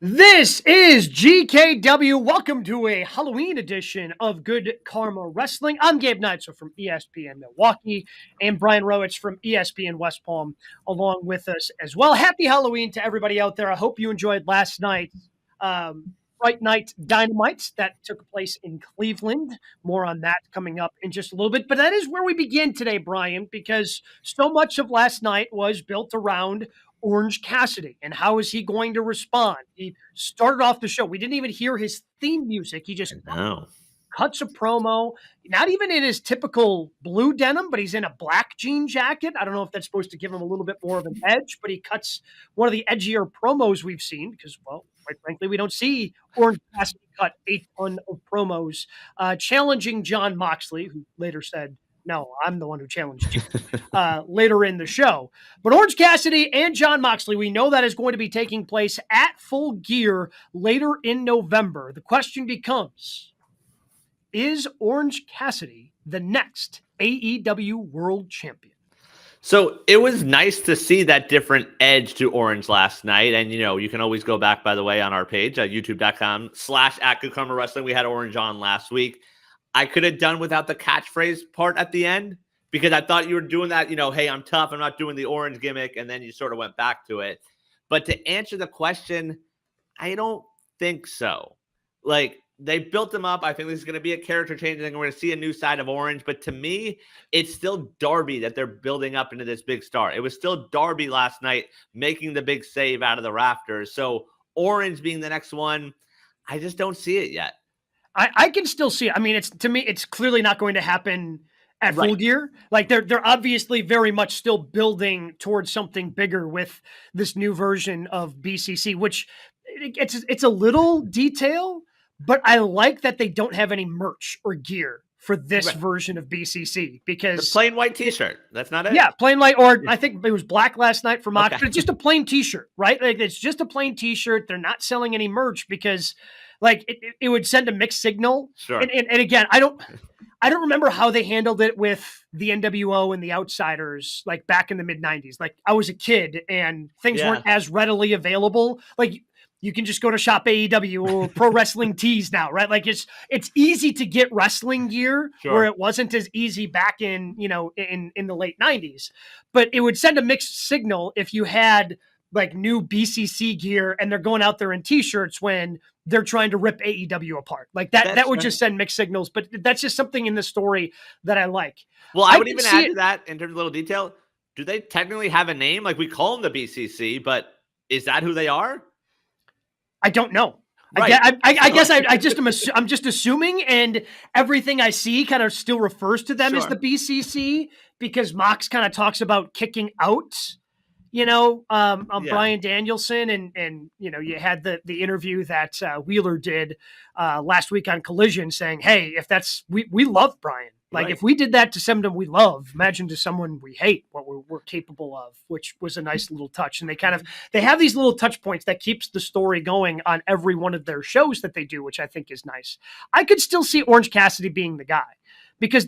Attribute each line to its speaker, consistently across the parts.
Speaker 1: This is GKW. Welcome to a Halloween edition of Good Karma Wrestling. I'm Gabe Neitzel from ESPN Milwaukee and Brian Rowitz from ESPN West Palm along with us as well. Happy Halloween to everybody out there. I hope you enjoyed last night's Fright Night Dynamite that took place in Cleveland. More on that coming up in just a little bit. But that is where we begin today, Brian, because so much of last night was built around Orange Cassidy and how is he going to respond. He started off the show. We didn't even hear his theme music. He just cuts a promo, not even in his typical blue denim, but he's in a black jean jacket. I don't know if that's supposed to give him a little bit more of an edge, but he cuts one of the edgier promos we've seen because, well, quite frankly, we don't see Orange Cassidy cut a ton of promos, challenging Jon Moxley, who later said, "No, I'm the one who challenged you," later in the show. But Orange Cassidy and Jon Moxley, we know that is going to be taking place at Full Gear later in November. The question becomes, is Orange Cassidy the next AEW World Champion?
Speaker 2: So it was nice to see that different edge to Orange last night. And, you can always go back, by the way, on our page at youtube.com/@GoodKarmaWrestling. We had Orange on last week. I could have done without the catchphrase part at the end because I thought you were doing that, hey, I'm tough. I'm not doing the Orange gimmick. And then you sort of went back to it. But to answer the question, I don't think so. They built him up. I think this is going to be a character change. I think we're going to see a new side of Orange. But to me, it's still Darby that they're building up into this big star. It was still Darby last night making the big save out of the rafters. So Orange being the next one, I just don't see it yet.
Speaker 1: I can still see it. I mean, to me, it's clearly not going to happen at Full Gear. They're obviously very much still building towards something bigger with this new version of BCC, which it's a little detail, but I like that they don't have any merch or gear for this version of BCC because
Speaker 2: the plain white T-shirt. That's not it.
Speaker 1: Yeah, plain white, or I think it was black last night for Mox, but it's just a plain T-shirt, right? It's just a plain T-shirt. They're not selling any merch because it would send a mixed signal.
Speaker 2: Sure.
Speaker 1: And again, I don't remember how they handled it with the NWO and the Outsiders, back in the mid 90s. I was a kid and things weren't as readily available. You can just go to Shop AEW or Pro Wrestling Tees now, right? It's easy to get wrestling gear where it wasn't as easy back in the late 90s. But it would send a mixed signal if you had new BCC gear and they're going out there in T-shirts when they're trying to rip AEW apart. That would just send mixed signals, but that's just something in the story that I like.
Speaker 2: Well, I would even add to that in terms of little detail. Do they technically have a name? We call them the BCC, but is that who they are?
Speaker 1: I don't know.
Speaker 2: Right.
Speaker 1: I guess I'm just assuming, and everything I see kind of still refers to them as the BCC because Mox kind of talks about kicking out, Bryan Danielson, and you had the interview that Wheeler did last week on Collision saying, hey, if that's we love Bryan. If we did that to someone we love, imagine to someone we hate what we're capable of, which was a nice little touch. And they have these little touch points that keeps the story going on every one of their shows that they do, which I think is nice. I could still see Orange Cassidy being the guy because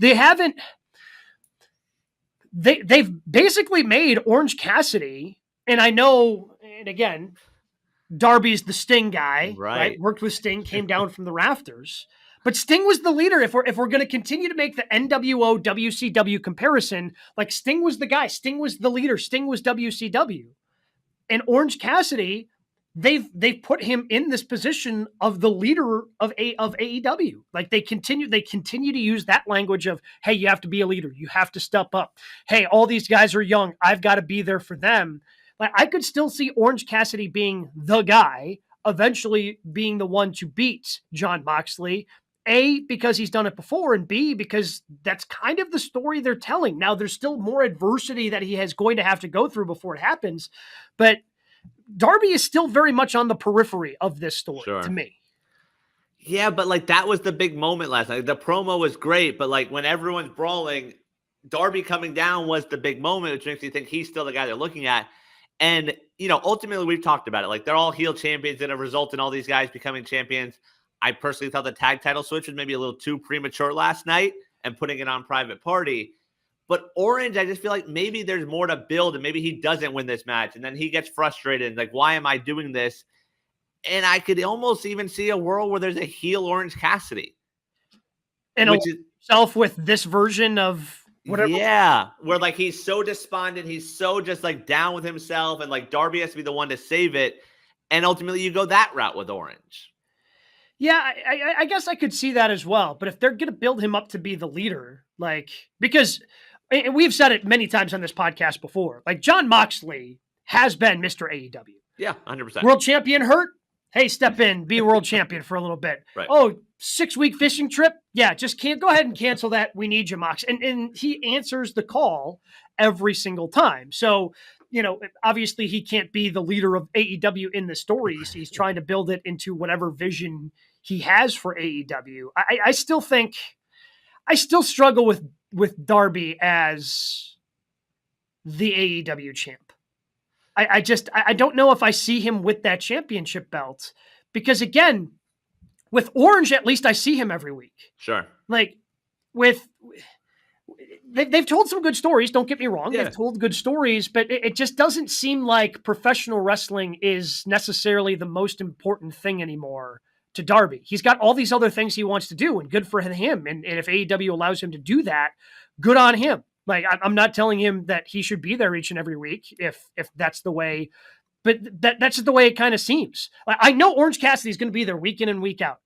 Speaker 1: they've basically made Orange Cassidy. And I know, and again, Darby's the Sting guy, right? Worked with Sting, came down from the rafters. But Sting was the leader. If we're going to continue to make the NWO WCW comparison, Sting was the guy. Sting was the leader. Sting was WCW. And Orange Cassidy, they've put him in this position of the leader of AEW. They continue to use that language of, hey, you have to be a leader. You have to step up. Hey, all these guys are young. I've got to be there for them. I could still see Orange Cassidy being the guy, eventually being the one to beat Jon Moxley. A, because he's done it before, and B, because that's kind of the story they're telling. Now, there's still more adversity that he is going to have to go through before it happens, but Darby is still very much on the periphery of this story to me.
Speaker 2: Yeah, but that was the big moment last night. The promo was great, but when everyone's brawling, Darby coming down was the big moment, which makes you think he's still the guy they're looking at. And, ultimately we've talked about it. They're all heel champions that have resulted in all these guys becoming champions. I personally thought the tag title switch was maybe a little too premature last night and putting it on Private Party. But Orange, I just feel like maybe there's more to build and maybe he doesn't win this match. And then he gets frustrated and why am I doing this? And I could almost even see a world where there's a heel Orange Cassidy.
Speaker 1: And
Speaker 2: which is
Speaker 1: self with this version of whatever.
Speaker 2: Yeah, where like he's so despondent, he's so just like down with himself, and like Darby has to be the one to save it. And ultimately you go that route with Orange.
Speaker 1: Yeah, I guess I could see that as well. But if they're going to build him up to be the leader, like, because and we've said it many times on this podcast before, like Jon Moxley has been Mr. AEW.
Speaker 2: Yeah, 100%.
Speaker 1: World champion hurt? Hey, step in, be world champion for a little bit.
Speaker 2: Right.
Speaker 1: Oh, 6-week fishing trip? Yeah, just can't go ahead and cancel that. We need you, Mox. And he answers the call every single time. So, you know, obviously he can't be the leader of AEW in the stories. He's trying to build it into whatever vision he has for AEW. I still think, I still struggle with Darby as the AEW champ. I don't know if I see him with that championship belt, because again, with Orange, at least I see him every week.
Speaker 2: Sure.
Speaker 1: Like they've told some good stories. Don't get me wrong. Yeah. They've told good stories, but it just doesn't seem like professional wrestling is necessarily the most important thing anymore to Darby. He's got all these other things he wants to do, and good for him. And if AEW allows him to do that, good on him. Like, I'm not telling him that he should be there each and every week if that's the way, but that's just the way it kind of seems. I know Orange Cassidy is going to be there week in and week out.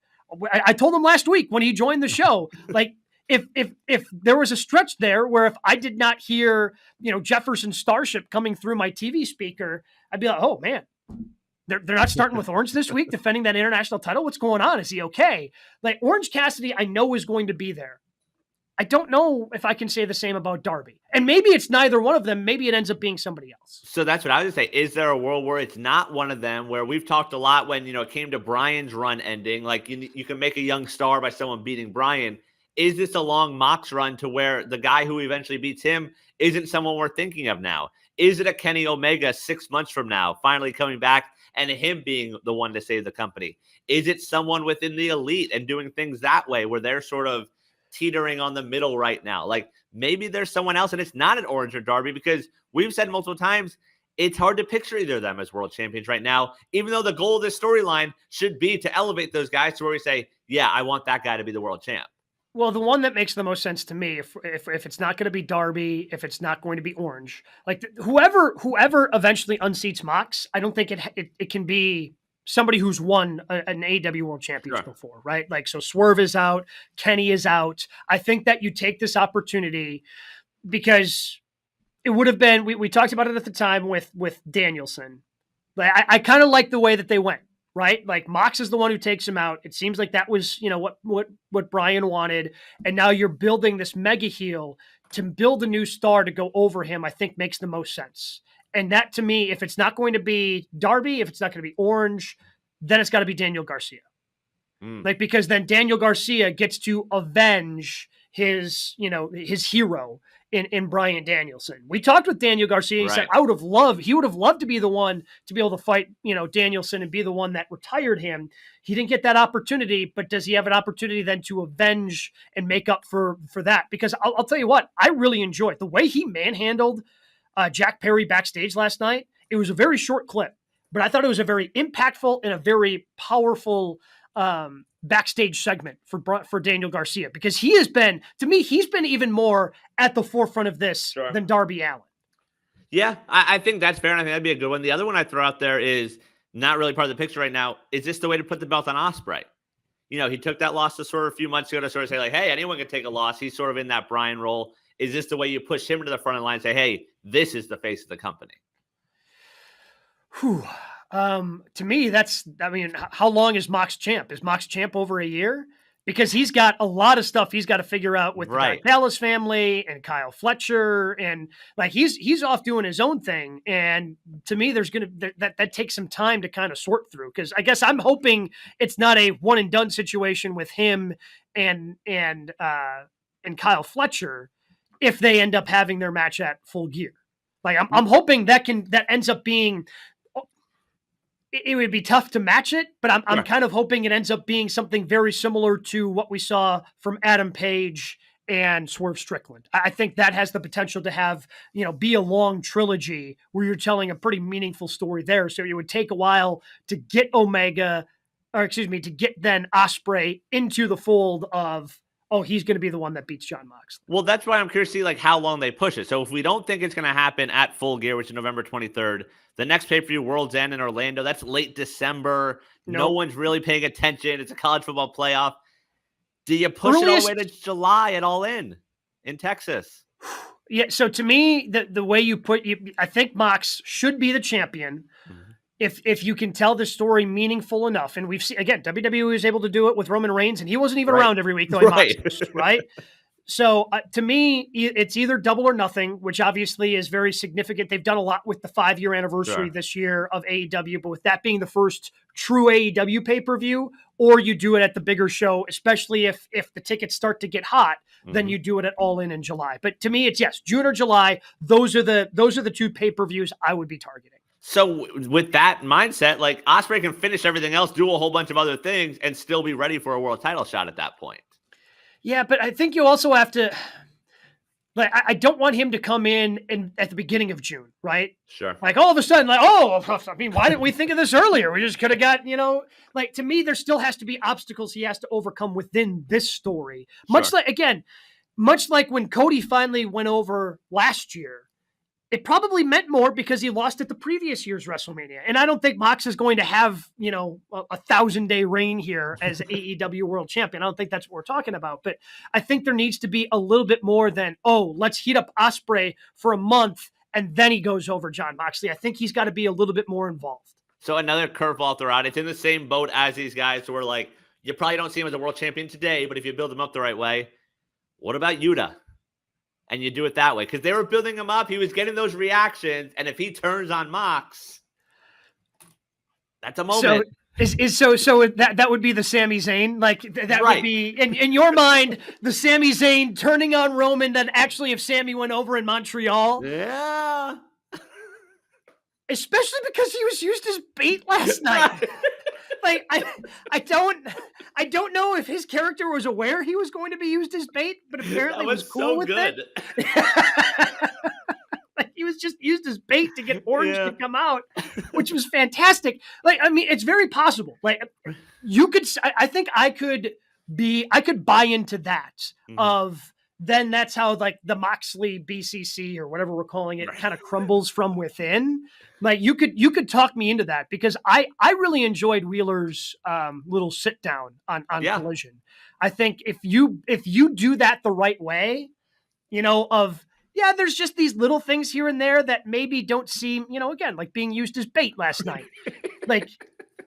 Speaker 1: I told him last week when he joined the show, like, if there was a stretch there where if I did not hear, you know, Jefferson Starship coming through my TV speaker, I'd be like, oh man, they're not starting with Orange this week, defending that international title. What's going on? Is he okay? Like, Orange Cassidy, I know is going to be there. I don't know if I can say the same about Darby. And maybe it's neither one of them. Maybe it ends up being somebody else.
Speaker 2: So that's what I was going to say. Is there a world where it's not one of them, where we've talked a lot when, you know, it came to Bryan's run ending, like you can make a young star by someone beating Bryan. Is this a long Mox run to where the guy who eventually beats him isn't someone we're thinking of now? Is it a Kenny Omega 6 months from now, finally coming back and him being the one to save the company? Is it someone within the Elite and doing things that way where they're sort of teetering on the middle right now? Like, maybe there's someone else and it's not an Orange or Darby, because we've said multiple times it's hard to picture either of them as world champions right now, even though the goal of this storyline should be to elevate those guys to where we say, yeah, I want that guy to be the world champ.
Speaker 1: Well, the one that makes the most sense to me, if it's not going to be Darby, if it's not going to be Orange, like whoever eventually unseats Mox, I don't think it can be somebody who's won an AEW World Championship before, right? Like, so Swerve is out, Kenny is out. I think that you take this opportunity, because it would have been, we talked about it at the time with Danielson. Like, I kind of like the way that they went, right? Like, Mox is the one who takes him out. It seems like that was, you know, what Bryan wanted. And now you're building this mega heel to build a new star to go over him, I think makes the most sense. And that, to me, if it's not going to be Darby, if it's not going to be Orange, then it's got to be Daniel Garcia. Like, because then Daniel Garcia gets to avenge his, you know, his hero in Bryan Danielson. We talked with Daniel Garcia. He said, he would have loved to be the one to be able to fight, you know, Danielson and be the one that retired him. He didn't get that opportunity, but does he have an opportunity then to avenge and make up for that? Because I'll tell you what, I really enjoyed the way he manhandled Jack Perry backstage last night. It was a very short clip, but I thought it was a very impactful and a very powerful backstage segment for Daniel Garcia, because he has been, to me, he's been even more at the forefront of this than Darby Allin. Yeah,
Speaker 2: I think that's fair, and I think that'd be a good one. The other one I throw out there is not really part of the picture right now. Is this the way to put the belt on Ospreay? You know, he took that loss to sort of a few months ago to sort of say, like, hey, anyone can take a loss. He's sort of in that Bryan role. Is this the way you push him to the front of the line and say, hey, this is the face of the company?
Speaker 1: To me, how long is Mox champ? Is Mox champ over a year? Because he's got a lot of stuff he's got to figure out with the Dallas family and Kyle Fletcher, and like he's off doing his own thing. And to me, that takes some time to kind of sort through. Because I guess I'm hoping it's not a one and done situation with him and Kyle Fletcher if they end up having their match at Full Gear. Like, I'm hoping that ends up being. It would be tough to match it, but I'm kind of hoping it ends up being something very similar to what we saw from Adam Page and Swerve Strickland. I think that has the potential to have, be a long trilogy where you're telling a pretty meaningful story there. So it would take a while to get to get then Ospreay into the fold of, he's going to be the one that beats Jon Moxley.
Speaker 2: Well, that's why I'm curious to see how long they push it. So if we don't think it's going to happen at Full Gear, which is November 23rd, the next pay-per-view, World's End in Orlando, that's late December.
Speaker 1: Nope.
Speaker 2: No one's really paying attention. It's a college football playoff. Do you push it all the way to July at All In Texas?
Speaker 1: Yeah, so to me, the way you I think Mox should be the champion. Mm-hmm. If you can tell the story meaningful enough, and we've seen, again, WWE was able to do it with Roman Reigns, and he wasn't even around every week, though, right? So to me, it's either double or nothing, which obviously is very significant. They've done a lot with the 5-year anniversary this year of AEW, but with that being the first true AEW pay-per-view, or you do it at the bigger show, especially if the tickets start to get hot, then you do it at All In July. But to me, it's June or July. Those are the two pay-per-views I would be targeting.
Speaker 2: So with that mindset, Ospreay can finish everything else, do a whole bunch of other things, and still be ready for a world title shot at that point.
Speaker 1: Yeah, but I think you also have to, I don't want him to come in at the beginning of June, right?
Speaker 2: Sure.
Speaker 1: All of a sudden, why didn't we think of this earlier? We just could have got, to me, there still has to be obstacles he has to overcome within this story. Much like when Cody finally went over last year, it probably meant more because he lost at the previous year's WrestleMania. And I don't think Mox is going to have, a 1,000-day reign here as AEW World Champion. I don't think that's what we're talking about. But I think there needs to be a little bit more than, let's heat up Ospreay for a month and then he goes over Jon Moxley. I think he's got to be a little bit more involved.
Speaker 2: So another curveball throughout. It's in the same boat as these guys. So we're you probably don't see him as a world champion today, but if you build him up the right way, what about Yuta? And you do it that way. Because they were building him up. He was getting those reactions. And if he turns on Mox, that's a moment.
Speaker 1: So that would be the Sami Zayn? Would be, in your mind, the Sami Zayn turning on Roman, then actually if Sami went over in Montreal?
Speaker 2: Yeah.
Speaker 1: Especially because he was used as bait last night. I don't know if his character was aware he was going to be used as bait, but apparently was cool with it. He was just used as bait to get Orange to come out, which was fantastic. It's very possible. I think I could buy into that of then that's how the Moxley BCC or whatever we're calling it kind of crumbles from within. You could talk me into that because I really enjoyed Wheeler's little sit down on Collision. I think if you do that the right way, there's just these little things here and there that maybe don't seem, again, like being used as bait last night.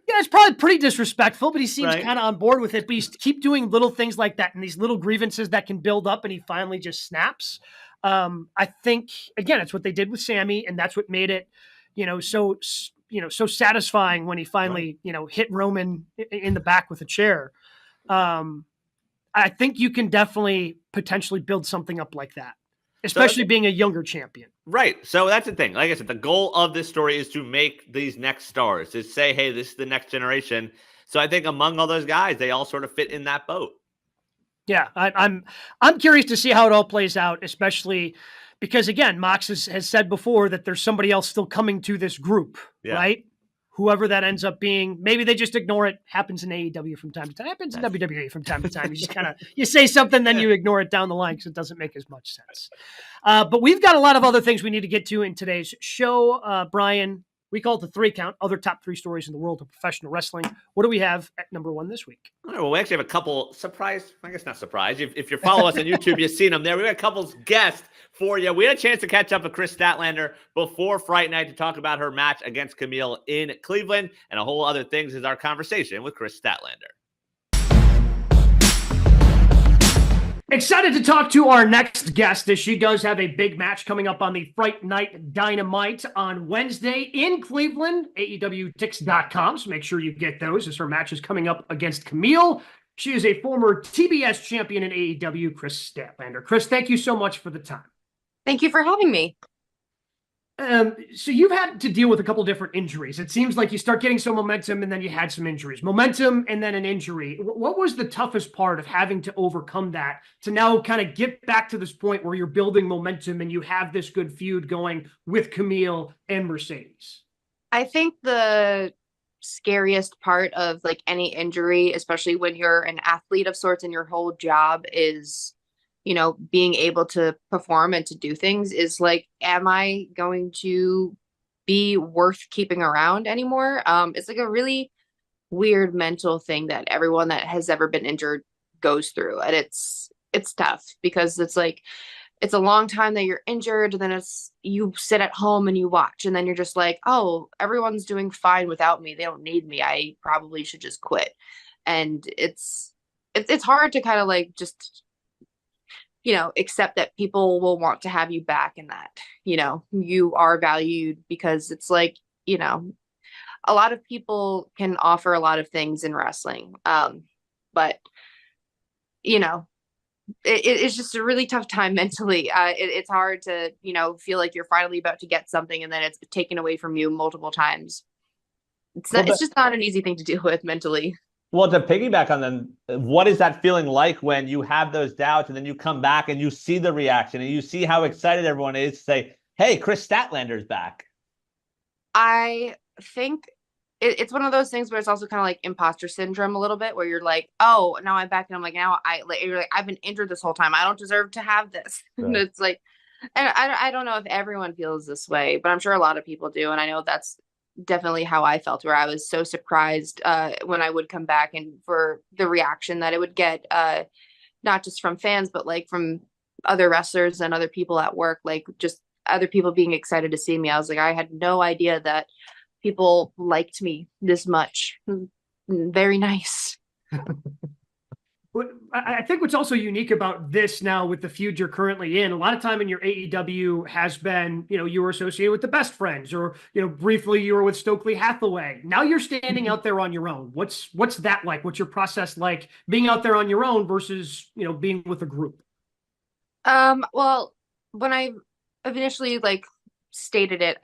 Speaker 1: It's probably pretty disrespectful, but he seems kind of on board with it. But you keep doing little things like that and these little grievances that can build up and he finally just snaps. I think, again, it's what they did with Sami, and that's what made it, so satisfying when he finally, hit Roman in the back with a chair. I think you can definitely potentially build something up like that, especially being a younger champion.
Speaker 2: Right. So that's the thing. Like I said, the goal of this story is to make these next stars, to say, hey, this is the next generation. So I think among all those guys, they all sort of fit in that boat. Yeah,
Speaker 1: I'm curious to see how it all plays out, especially because, again, Mox has said before that there's somebody else still coming to this group, right? Whoever that ends up being, maybe they just ignore it. Happens in AEW from time to time. Happens in WWE from time to time. You just you say something, then you ignore it down the line because it doesn't make as much sense. But we've got a lot of other things we need to get to in today's show. Brian, we call it the 3 count, other top 3 stories in the world of professional wrestling. What do we have at number 1 this week?
Speaker 2: All right, well, we actually have a couple not surprise. If you follow us on YouTube, you've seen them there. We got a couple guests for you. We had a chance to catch up with Kris Statlander before Fright Night to talk about her match against Camille in Cleveland, and a whole other things is our conversation with Kris Statlander.
Speaker 1: Excited to talk to our next guest as she does have a big match coming up on the Fright Night Dynamite on Wednesday in Cleveland, AEWTix.com. So make sure you get those as her match is coming up against Camille. She is a former TBS champion in AEW, Kris Statlander. Kris, thank you so much for the time.
Speaker 3: Thank you for having me.
Speaker 1: So you've had to deal with a couple different injuries. It seems like you start getting some momentum and then you had some injuries, momentum and then an injury. What was the toughest part of having to overcome that to now kind of get back to this point where you're building momentum and you have this good feud going with Camille and Mercedes?
Speaker 3: I think the scariest part of like any injury, especially when you're an athlete of sorts and your whole job is, being able to perform and to do things, is like, am I going to be worth keeping around anymore? It's like a really weird mental thing that everyone that has ever been injured goes through. And it's tough because it's like it's a long time that you're injured, and then it's you sit at home and you watch, and then you're just like, oh, everyone's doing fine without me. They don't need me. I probably should just quit. And it's hard to kind of like just accept that people will want to have you back, and that you are valued, because it's like a lot of people can offer a lot of things in wrestling, but you know it's just a really tough time mentally. It's hard to, feel like you're finally about to get something and then it's taken away from you multiple times. It's just not an easy thing to deal with mentally.
Speaker 2: Well, to piggyback on them, what is that feeling like when you have those doubts and then you come back and you see the reaction and you see how excited everyone is to say, hey, Kris Statlander's back?
Speaker 3: I think it's one of those things where it's also kind of like imposter syndrome a little bit, where you're like, oh, now I'm back, and I'm like, now you're like, I've been injured this whole time. I don't deserve to have this. Right. And it's like, and I don't know if everyone feels this way, but I'm sure a lot of people do. And I know that's definitely how I felt, where I was so surprised when I would come back, and for the reaction that it would get, not just from fans, but like from other wrestlers and other people at work, like just other people being excited to see me. I was like, I had no idea that people liked me this much. Very nice.
Speaker 1: I think what's also unique about this now with the feud you're currently in, a lot of time in your AEW has been, you were associated with the Best Friends, or, briefly you were with Stokely Hathaway. Now you're standing out there on your own. What's that like? What's your process like being out there on your own versus, being with a group?
Speaker 3: Well, when I initially like stated it,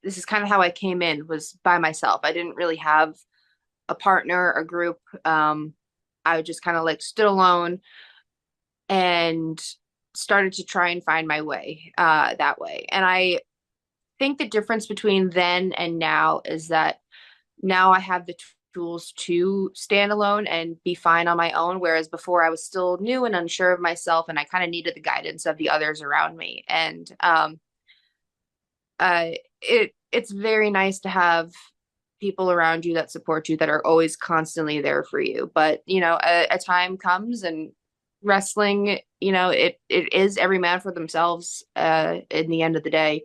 Speaker 3: this is kind of how I came in, was by myself. I didn't really have a partner, a group. I just kind of like stood alone and started to try and find my way that way. And I think the difference between then and now is that now I have the tools to stand alone and be fine on my own, whereas before I was still new and unsure of myself, and I kind of needed the guidance of the others around me. And it's very nice to have people around you that support you, that are always constantly there for you. But a time comes, and wrestling, it is every man for themselves in the end of the day.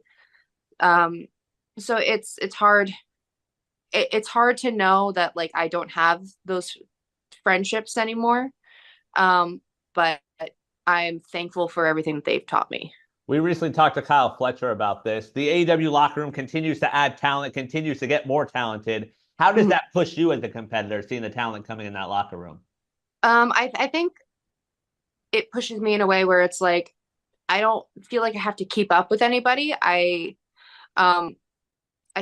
Speaker 3: So it's hard. It's hard to know that like I don't have those friendships anymore. But I'm thankful for everything that they've taught me.
Speaker 2: We recently talked to Kyle Fletcher about this. The AEW locker room continues to add talent, continues to get more talented. How does that push you as a competitor, seeing the talent coming in that locker room?
Speaker 3: I think it pushes me in a way where it's like, I don't feel like I have to keep up with anybody. I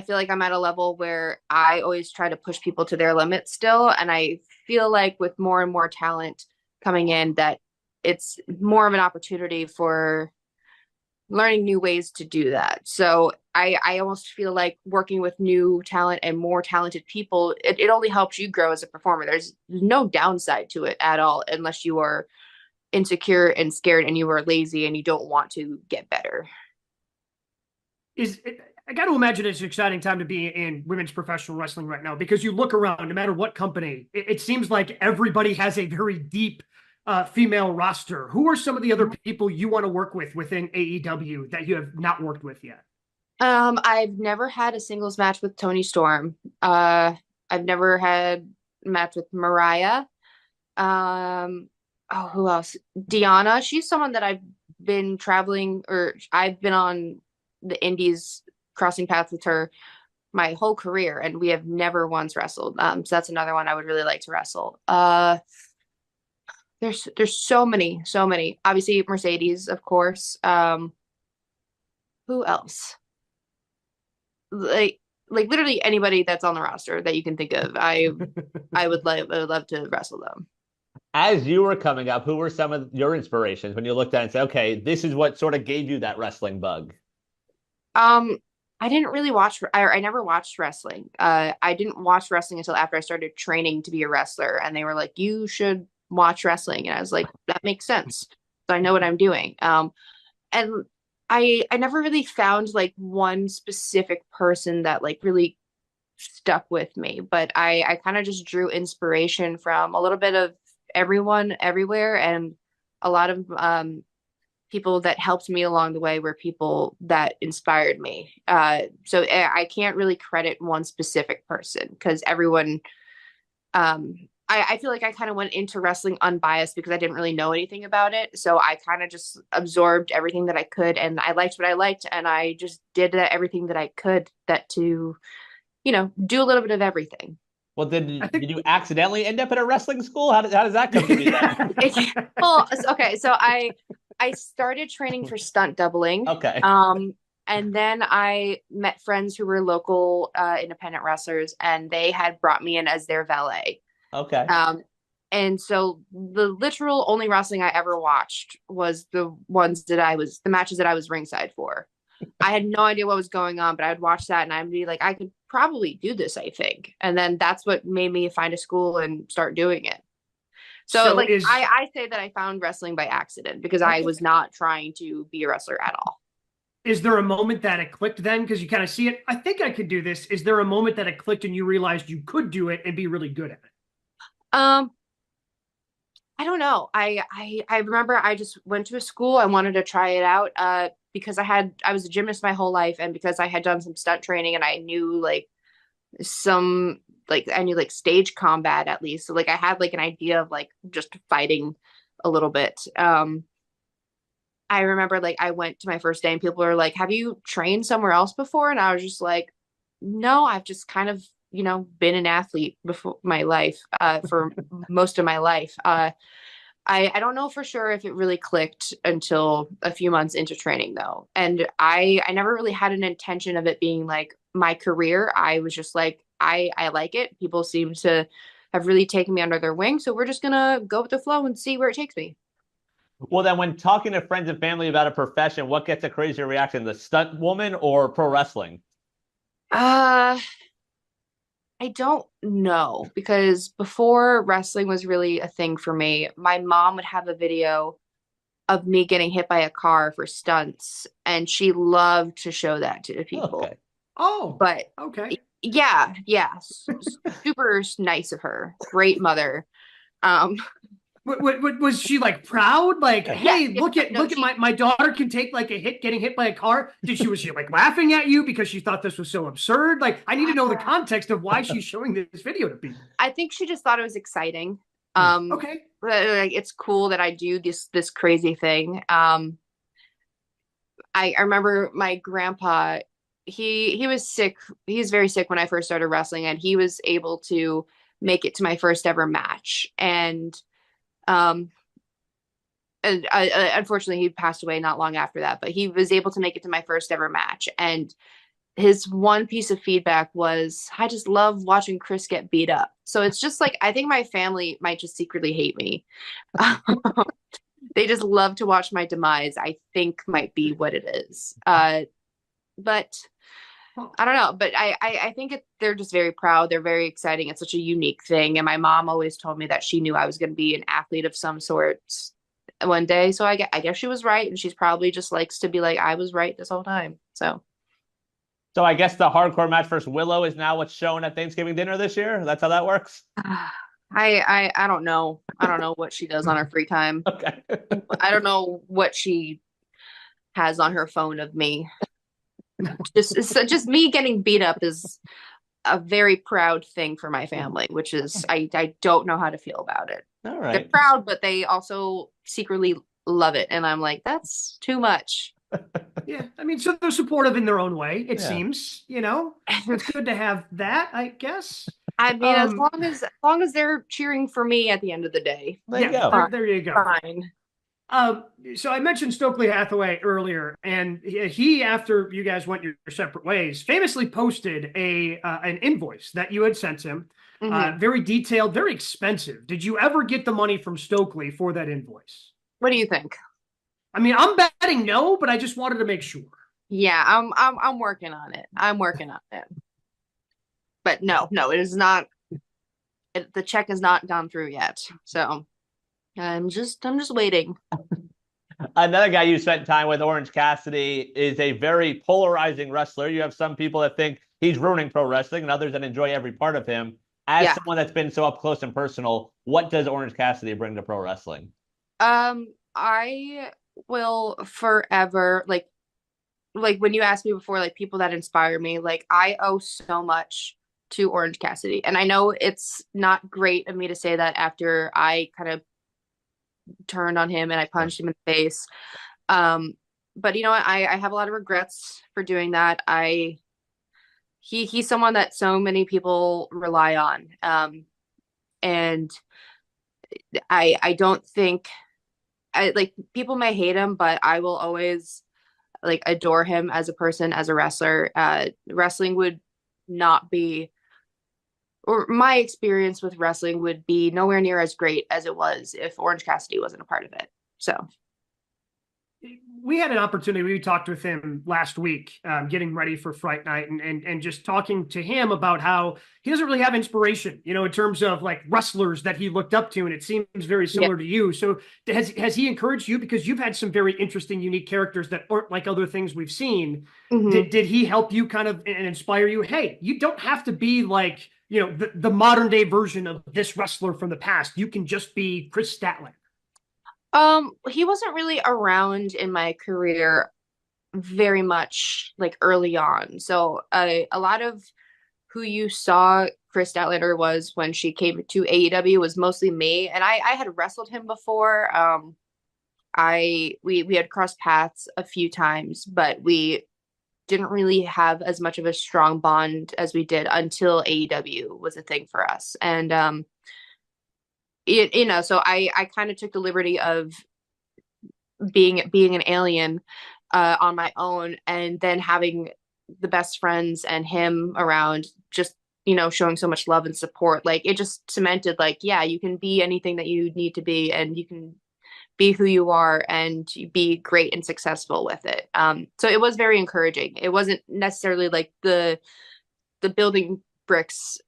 Speaker 3: feel like I'm at a level where I always try to push people to their limits still. And I feel like with more and more talent coming in, that it's more of an opportunity for learning new ways to do that. So I almost feel like working with new talent and more talented people, it only helps you grow as a performer. There's no downside to it at all, unless you are insecure and scared and you are lazy and you don't want to get better.
Speaker 1: I got to imagine it's an exciting time to be in women's professional wrestling right now, because you look around, no matter what company, it seems like everybody has a very deep female roster. Who are some of the other people you want to work with within AEW that you have not worked with yet?
Speaker 3: I've never had a singles match with Toni Storm. I've never had a match with Mariah. Who else? Deanna. She's someone that I've been traveling, or I've been on the indies crossing paths with her my whole career, and we have never once wrestled. So that's another one I would really like to wrestle. There's so many. Obviously Mercedes, of course. Who else? like literally anybody that's on the roster that you can think of. I would love to wrestle them.
Speaker 2: As you were coming up, who were some of your inspirations when you looked at it and said, okay, this is what sort of gave you that wrestling bug?
Speaker 3: I didn't really watch, I never watched wrestling. I didn't watch wrestling until after I started training to be a wrestler. And they were like, you should watch wrestling. And I was like, that makes sense. So I know what I'm doing. And I never really found like one specific person that like really stuck with me, but I kind of just drew inspiration from a little bit of everyone everywhere, and a lot of people that helped me along the way were people that inspired me. So I can't really credit one specific person because everyone, I feel like I kind of went into wrestling unbiased because I didn't really know anything about it. So I kind of just absorbed everything that I could, and I liked what I liked, and I just did everything that I could to, do a little bit of everything.
Speaker 2: Well, did you accidentally end up at a wrestling school? How does that come to be then?
Speaker 3: Well, okay, so I started training for stunt doubling.
Speaker 2: Okay.
Speaker 3: And then I met friends who were local independent wrestlers, and they had brought me in as their valet.
Speaker 2: Okay.
Speaker 3: And so the literal only wrestling I ever watched was the matches that I was ringside for. I had no idea what was going on, but I would watch that and I'd be like, I could probably do this, I think. And then that's what made me find a school and start doing it. So I say that I found wrestling by accident because I was not trying to be a wrestler at all.
Speaker 1: Is there a moment that it clicked then? Because you kind of see it. I think I could do this. Is there a moment that it clicked and you realized you could do it and be really good at it?
Speaker 3: I don't know. I remember I just went to a school. I wanted to try it out because I was a gymnast my whole life, and because I had done some stunt training and I knew I knew stage combat at least. So I had an idea of just fighting a little bit. I remember I went to my first day and people were like, have you trained somewhere else before? And I was just like, no, I've just kind of, been an athlete before my life, for most of my life. I don't know for sure if it really clicked until a few months into training though. And I never really had an intention of it being my career. I was just I like it. People seem to have really taken me under their wing. So we're just going to go with the flow and see where it takes me.
Speaker 2: Well, then when talking to friends and family about a profession, what gets a crazier reaction, the stunt woman or pro wrestling?
Speaker 3: I don't know, because before wrestling was really a thing for me, my mom would have a video of me getting hit by a car for stunts, and she loved to show that to people.
Speaker 2: Okay.
Speaker 1: Oh,
Speaker 3: but
Speaker 1: okay.
Speaker 3: Yeah. Super nice of her. Great mother.
Speaker 1: Was she proud? Hey, look at my daughter can take a hit getting hit by a car. Was she laughing at you because she thought this was so absurd? I need to know the context of why she's showing this video to people.
Speaker 3: I think she just thought it was exciting.
Speaker 1: Okay.
Speaker 3: It's cool that I do this crazy thing. I remember my grandpa, he was sick. He was very sick when I first started wrestling, and he was able to make it to my first ever match. And unfortunately he passed away not long after that, but he was able to make it to my first ever match. And his one piece of feedback was, I just love watching Kris get beat up. So it's just I think my family might just secretly hate me. They just love to watch my demise, I think might be what it is. But I don't know, but I think they're just very proud. They're very exciting. It's such a unique thing. And my mom always told me that she knew I was going to be an athlete of some sort one day. So I guess she was right. And she's probably just likes to be I was right this whole time. So
Speaker 2: I guess the hardcore match versus Willow is now what's shown at Thanksgiving dinner this year. That's how that works.
Speaker 3: I don't know. I don't know what she does on her free time.
Speaker 2: Okay.
Speaker 3: I don't know what she has on her phone of me. Just me getting beat up is a very proud thing for my family, which is I don't know how to feel about it.
Speaker 2: All right.
Speaker 3: They're proud, but they also secretly love it, and I'm like, that's too much.
Speaker 1: Yeah, I mean, so they're supportive in their own way. It seems, it's good to have that, I guess.
Speaker 3: I mean, as long as they're cheering for me at the end of the day.
Speaker 1: There you go.
Speaker 3: Fine.
Speaker 1: So I mentioned Stokely Hathaway earlier, and he, after you guys went your separate ways, famously posted an invoice that you had sent him. Very detailed, very expensive. Did you ever get the money from Stokely for that invoice?
Speaker 3: What do you think?
Speaker 1: I mean, I'm betting no, but I just wanted to make sure.
Speaker 3: Yeah, I'm working on it. I'm working on it. But no, it is not. The check has not gone through yet. So I'm just waiting.
Speaker 2: Another guy you spent time with, Orange Cassidy, is a very polarizing wrestler. You have some people that think he's ruining pro wrestling and others that enjoy every part of him. As someone that's been so up close and personal, what does Orange Cassidy bring to pro wrestling?
Speaker 3: I will forever like when you asked me before, like people that inspire me, like I owe so much to Orange Cassidy. And I know it's not great of me to say that after I kind of turned on him and I punched him in the face. But you know what? I have a lot of regrets for doing that. He's someone that so many people rely on. And I don't think like people may hate him, but I will always like adore him as a person, as a wrestler. Wrestling would not be, or my experience with wrestling would be nowhere near as great as it was if Orange Cassidy wasn't a part of it. So
Speaker 1: we had an opportunity. We talked with him last week, getting ready for Fright Night, and just talking to him about how he doesn't really have inspiration, in terms of like wrestlers that he looked up to, and it seems very similar to you. So has he encouraged you, because you've had some very interesting, unique characters that aren't like other things we've seen? Did he help you kind of and inspire you? Hey, you don't have to be like the modern day version of this wrestler from the past. You can just be Kris Statlander.
Speaker 3: He wasn't really around in my career very much like early on. So a lot of who you saw Kris Statlander was when she came to AEW was mostly me. And I had wrestled him before. We had crossed paths a few times, but we didn't really have as much of a strong bond as we did until AEW was a thing for us. And so I kind of took the liberty of being an alien on my own, and then having the best friends and him around, just showing so much love and support. Like it just cemented, like, yeah, you can be anything that you need to be, and you can be who you are and be great and successful with it. So it was very encouraging. It wasn't necessarily like the building bricks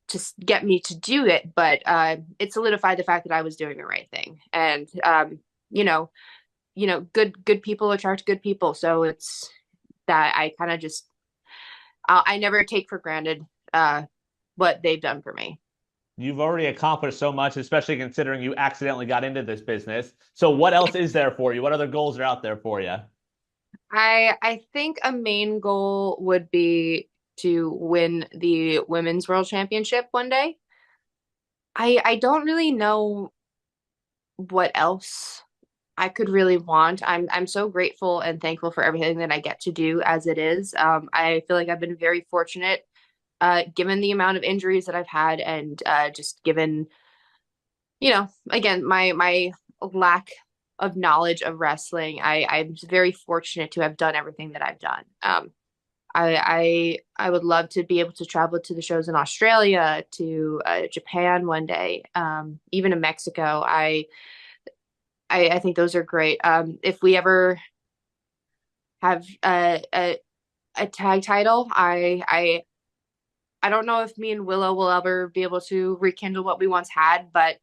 Speaker 3: to get me to do it, but it solidified the fact that I was doing the right thing. And good people attract good people. So it's that I kind of just I never take for granted what they've done for me.
Speaker 2: You've already accomplished so much, especially considering you accidentally got into this business. So what else is there for you? What other goals are out there for you?
Speaker 3: I think a main goal would be to win the Women's World Championship one day. I don't really know what else I could really want. I'm so grateful and thankful for everything that I get to do as it is. I feel like I've been very fortunate, given the amount of injuries that I've had, and just given, again, my lack of knowledge of wrestling. I'm very fortunate to have done everything that I've done. I would love to be able to travel to the shows in Australia, to Japan one day, even in Mexico. I think those are great. If we ever have a tag title, I don't know if me and Willow will ever be able to rekindle what we once had, but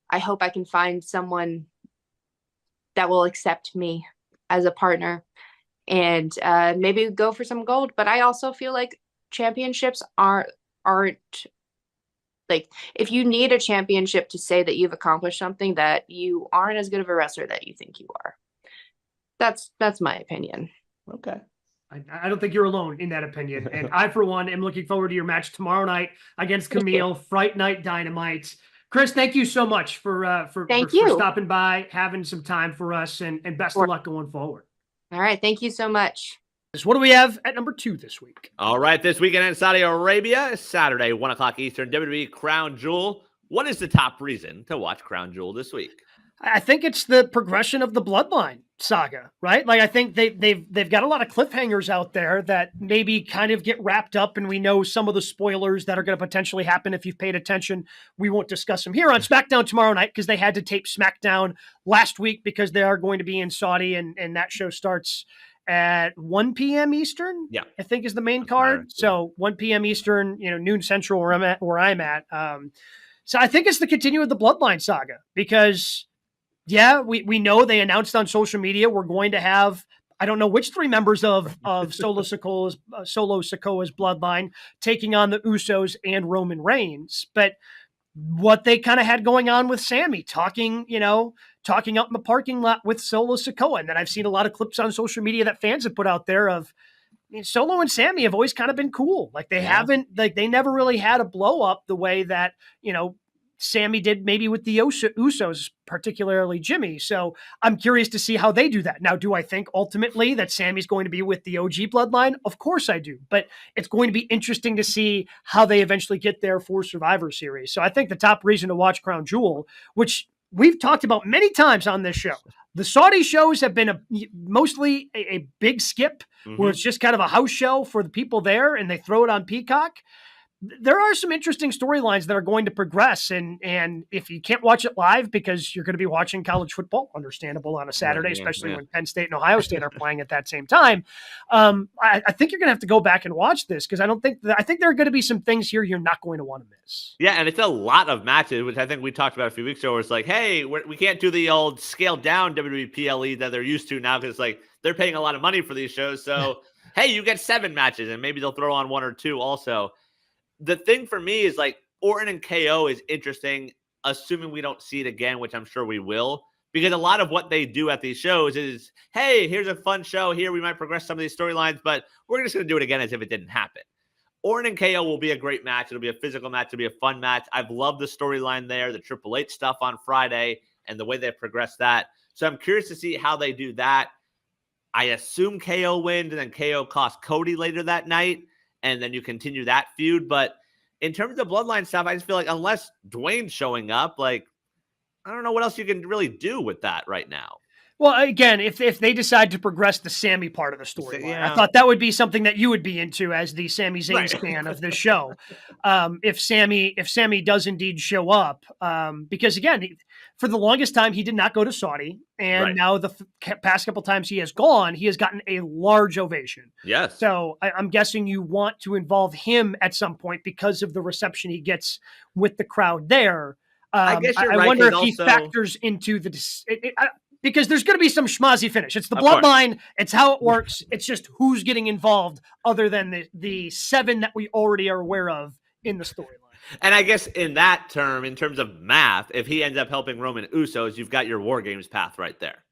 Speaker 3: I hope I can find someone that will accept me as a partner, and maybe go for some gold. But I also feel like championships aren't like, if you need a championship to say that you've accomplished something, that you aren't as good of a wrestler that you think you are. That's my opinion.
Speaker 2: Okay.
Speaker 1: I don't think you're alone in that opinion. And I, for one, am looking forward to your match tomorrow night against Camille, Fright Night Dynamite. Kris, thank you so much for stopping by, having some time for us, and best of luck going forward.
Speaker 3: All right. Thank you so much.
Speaker 1: What do we have at number 2 this week?
Speaker 2: All right. This weekend in Saudi Arabia, Saturday, 1 o'clock Eastern, WWE Crown Jewel. What is the top reason to watch Crown Jewel this week?
Speaker 1: I think it's the progression of the Bloodline saga, right? Like I think they've got a lot of cliffhangers out there that maybe kind of get wrapped up, and we know some of the spoilers that are going to potentially happen if you've paid attention. We won't discuss them here on SmackDown tomorrow night because they had to tape SmackDown last week because they are going to be in Saudi, and that show starts at 1 p.m. Eastern.
Speaker 2: Yeah,
Speaker 1: I think is the main card.
Speaker 2: Right.
Speaker 1: So 1 p.m. Eastern, noon Central where I'm at. So I think it's the continue of the Bloodline saga because. Yeah, we know they announced on social media we're going to have, I don't know which three members of Solo Sikoa's bloodline taking on the Usos and Roman Reigns. But what they kind of had going on with Sammy talking up in the parking lot with Solo Sikoa. And then I've seen a lot of clips on social media that fans have put out there of Solo and Sammy have always kind of been cool. Like they never really had a blow up the way that, Sammy did maybe with the Usos, particularly Jimmy. So I'm curious to see how they do that. Now, do I think ultimately that Sammy's going to be with the OG bloodline? Of course I do, but it's going to be interesting to see how they eventually get there for Survivor Series. So I think the top reason to watch Crown Jewel, which we've talked about many times on this show, the Saudi shows have been mostly a big skip where it's just kind of a house show for the people there and they throw it on Peacock. There are some interesting storylines that are going to progress. And if you can't watch it live because you're going to be watching college football, understandable on a Saturday, especially when Penn State and Ohio State are playing at that same time. I think you're going to have to go back and watch this because I think there are going to be some things here you're not going to want to miss.
Speaker 2: Yeah, and it's a lot of matches, which I think we talked about a few weeks ago, where it's like, hey, we can't do the old scaled down WWE PLE that they're used to now because like they're paying a lot of money for these shows. So, hey, you get 7 matches and maybe they'll throw on 1 or 2 also. The thing for me is like Orton and KO is interesting, assuming we don't see it again, which I'm sure we will, because a lot of what they do at these shows is, hey, here's a fun show here. We might progress some of these storylines, but we're just going to do it again as if it didn't happen. Orton and KO will be a great match. It'll be a physical match. It'll be a fun match. I've loved the storyline there, the Triple H stuff on Friday and the way they progressed that. So I'm curious to see how they do that. I assume KO wins and then KO costs Cody later that night. And then you continue that feud. But in terms of bloodline stuff, I just feel like unless Dwayne's showing up, like, I don't know what else you can really do with that right now.
Speaker 1: Well, again, if they decide to progress the Sammy part of the storyline, I thought that would be something that you would be into as the Sami Zayn fan of this show. If Sammy does indeed show up, because again, for the longest time he did not go to Saudi, and now the past couple times he has gone, he has gotten a large ovation.
Speaker 2: Yes.
Speaker 1: So I'm guessing you want to involve him at some point because of the reception he gets with the crowd there.
Speaker 2: I guess you're right.
Speaker 1: I wonder if he factors into the. Because there's going to be some schmozzy finish. It's the bloodline. It's how it works. It's just who's getting involved other than the 7 that we already are aware of in the storyline.
Speaker 2: And I guess in that term, in terms of math, if he ends up helping Roman Usos, you've got your War Games path right there.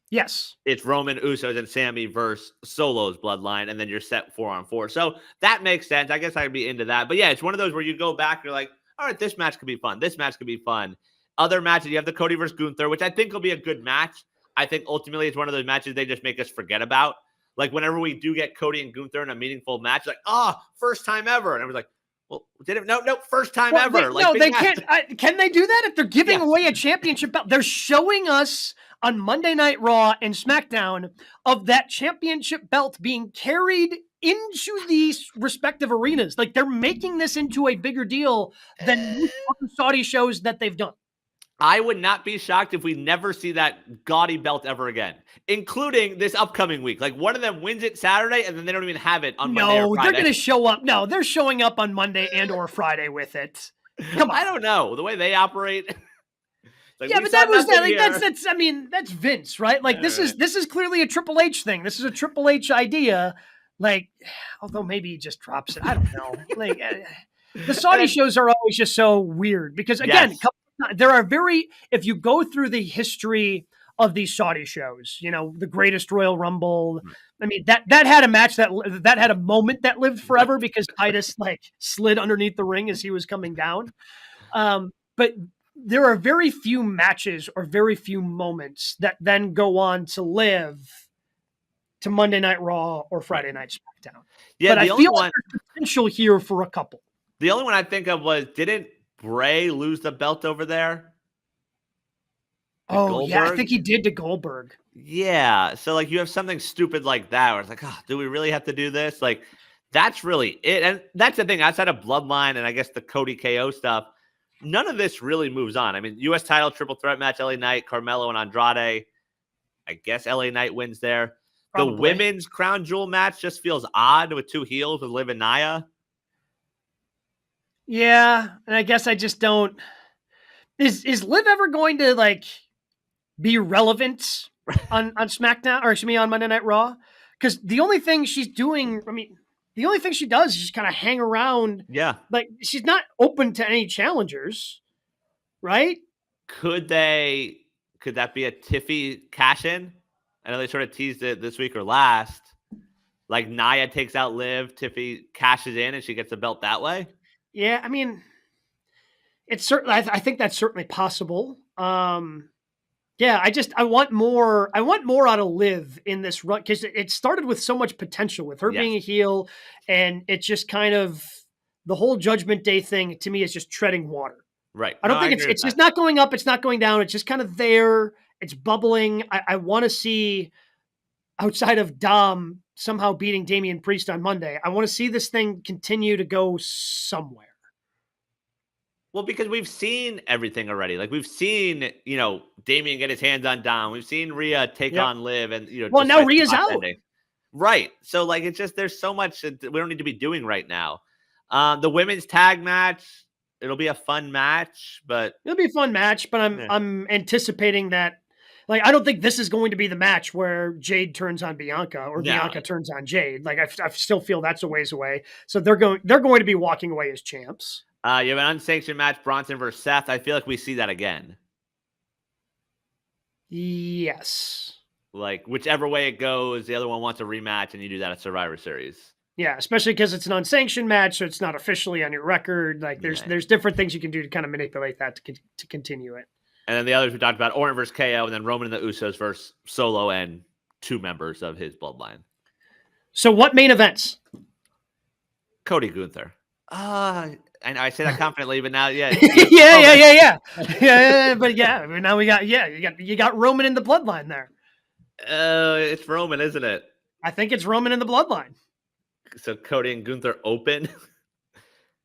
Speaker 1: Yes.
Speaker 2: It's Roman Usos and Sammy versus Solo's bloodline, and then you're set 4-on-4. So that makes sense. I guess I'd be into that. But yeah, it's one of those where you go back, you're like, all right, this match could be fun. This match could be fun. Other matches, you have the Cody versus Gunther, which I think will be a good match. I think ultimately it's one of those matches they just make us forget about. Like whenever we do get Cody and Gunther in a meaningful match, like, first time ever. And I was like, well, no, first time ever.
Speaker 1: They can't. Can they do that if they're giving away a championship belt? They're showing us on Monday Night Raw and SmackDown of that championship belt being carried into these respective arenas. Like they're making this into a bigger deal than Saudi shows that they've done.
Speaker 2: I would not be shocked if we never see that gaudy belt ever again, including this upcoming week. Like one of them wins it Saturday and then they don't even have it on Monday or Friday.
Speaker 1: They're going to show up. No, they're showing up on Monday and or Friday with it. Come on.
Speaker 2: I don't know. The way they operate.
Speaker 1: Like, yeah, but that's Vince, right? Like this is clearly a Triple H thing. This is a Triple H idea. Like, although maybe he just drops it. I don't know. Like the Saudi shows are always just so weird because again, there are if you go through the history of these Saudi shows, the greatest Royal Rumble, I mean, that had a match that had a moment that lived forever because Titus slid underneath the ring as he was coming down. But there are very few matches or very few moments that then go on to live to Monday Night Raw or Friday Night SmackDown. Yeah, but I feel like there's potential here for a couple.
Speaker 2: The only one I think of was, didn't Bray lose the belt over there?
Speaker 1: No,
Speaker 2: Or was it Seth?
Speaker 1: they didn't. Can they do that if they're giving away a championship belt? They're showing us on Monday and or Friday with it.
Speaker 2: I think it was, didn't Bray lose the belt over there?
Speaker 1: Oh, yeah, I
Speaker 2: Goldberg.
Speaker 1: think he did to Goldberg.
Speaker 2: Yeah. So like you have something stupid like that where it's like, oh, do we really have to do this? Like that's really it. And that's the thing outside of Bloodline and I guess the Cody KO stuff, none of this really moves on. I mean, US title triple threat match, LA Knight, Carmelo and Andrade. I guess LA Knight wins there.
Speaker 1: Probably.
Speaker 2: The women's crown jewel match just feels odd with two heels with Liv and Nia.
Speaker 1: Yeah. And I guess I just don't. Is Liv ever going to like be relevant on SmackDown or excuse me on Monday Night Raw? Because the only thing she's doing, I mean, the only thing she does is just kind of hang around.
Speaker 2: Yeah.
Speaker 1: Like she's not open to any challengers, right?
Speaker 2: Could that be a Tiffy cash in? I know they sort of teased it this week or last. Like Nia takes out Liv, Tiffy cashes in and she gets the belt that way.
Speaker 1: Yeah. I mean, it's certainly, I think that's certainly possible. Yeah, I want more out of Liv in this run because it started with so much potential with her being a heel, and it's just kind of the whole Judgment Day thing to me is just treading water.
Speaker 2: Right.
Speaker 1: I don't think it's just not going up, it's not going down, it's just kind of there, it's bubbling. I want to see outside of Dom somehow beating Damian Priest on Monday. I want to see this thing continue to go somewhere.
Speaker 2: Well, because we've seen everything already. Like we've seen, Damian get his hands on Dom. We've seen Rhea take on Liv, and
Speaker 1: well, now Rhea's out.
Speaker 2: Right. So like it's just there's so much that we don't need to be doing right now. The women's tag match, it'll be a fun match, but
Speaker 1: it'll be a fun match. But I'm anticipating that. Like I don't think this is going to be the match where Jade turns on Bianca or Bianca turns on Jade. Like I still feel that's a ways away. So they're going to be walking away as champs.
Speaker 2: You have an unsanctioned match, Bronson versus Seth. I feel like we see that again.
Speaker 1: Yes.
Speaker 2: Like, whichever way it goes, the other one wants a rematch, and you do that at Survivor Series.
Speaker 1: Yeah, especially because it's an unsanctioned match, so it's not officially on your record. Like, there's different things you can do to kind of manipulate that to continue it.
Speaker 2: And then the others we talked about, Orton versus KO, and then Roman and the Usos versus Solo and two members of his bloodline.
Speaker 1: So what main events?
Speaker 2: Cody Gunther. And I say that confidently, but now, yeah.
Speaker 1: Yeah. But yeah, now we got, you got Roman in the bloodline there.
Speaker 2: It's Roman, isn't it?
Speaker 1: I think it's Roman in the bloodline.
Speaker 2: So Cody and Gunther open?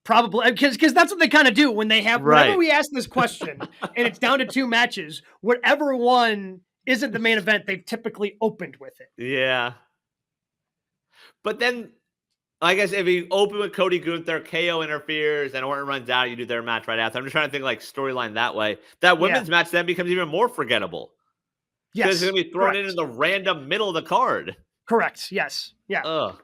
Speaker 1: Probably, because that's what they kind of do when they have, whenever we ask this question and it's down to two matches, whatever one isn't the main event, they've typically opened with it.
Speaker 2: Yeah. But then, I guess if you open with Cody Gunther, KO interferes, and Orton runs out, you do their match right after. I'm just trying to think like storyline that way. That women's match then becomes even more forgettable.
Speaker 1: Yes.
Speaker 2: Because it's going to be thrown in the random middle of the card.
Speaker 1: Correct. Yes. Yeah.
Speaker 2: Ugh.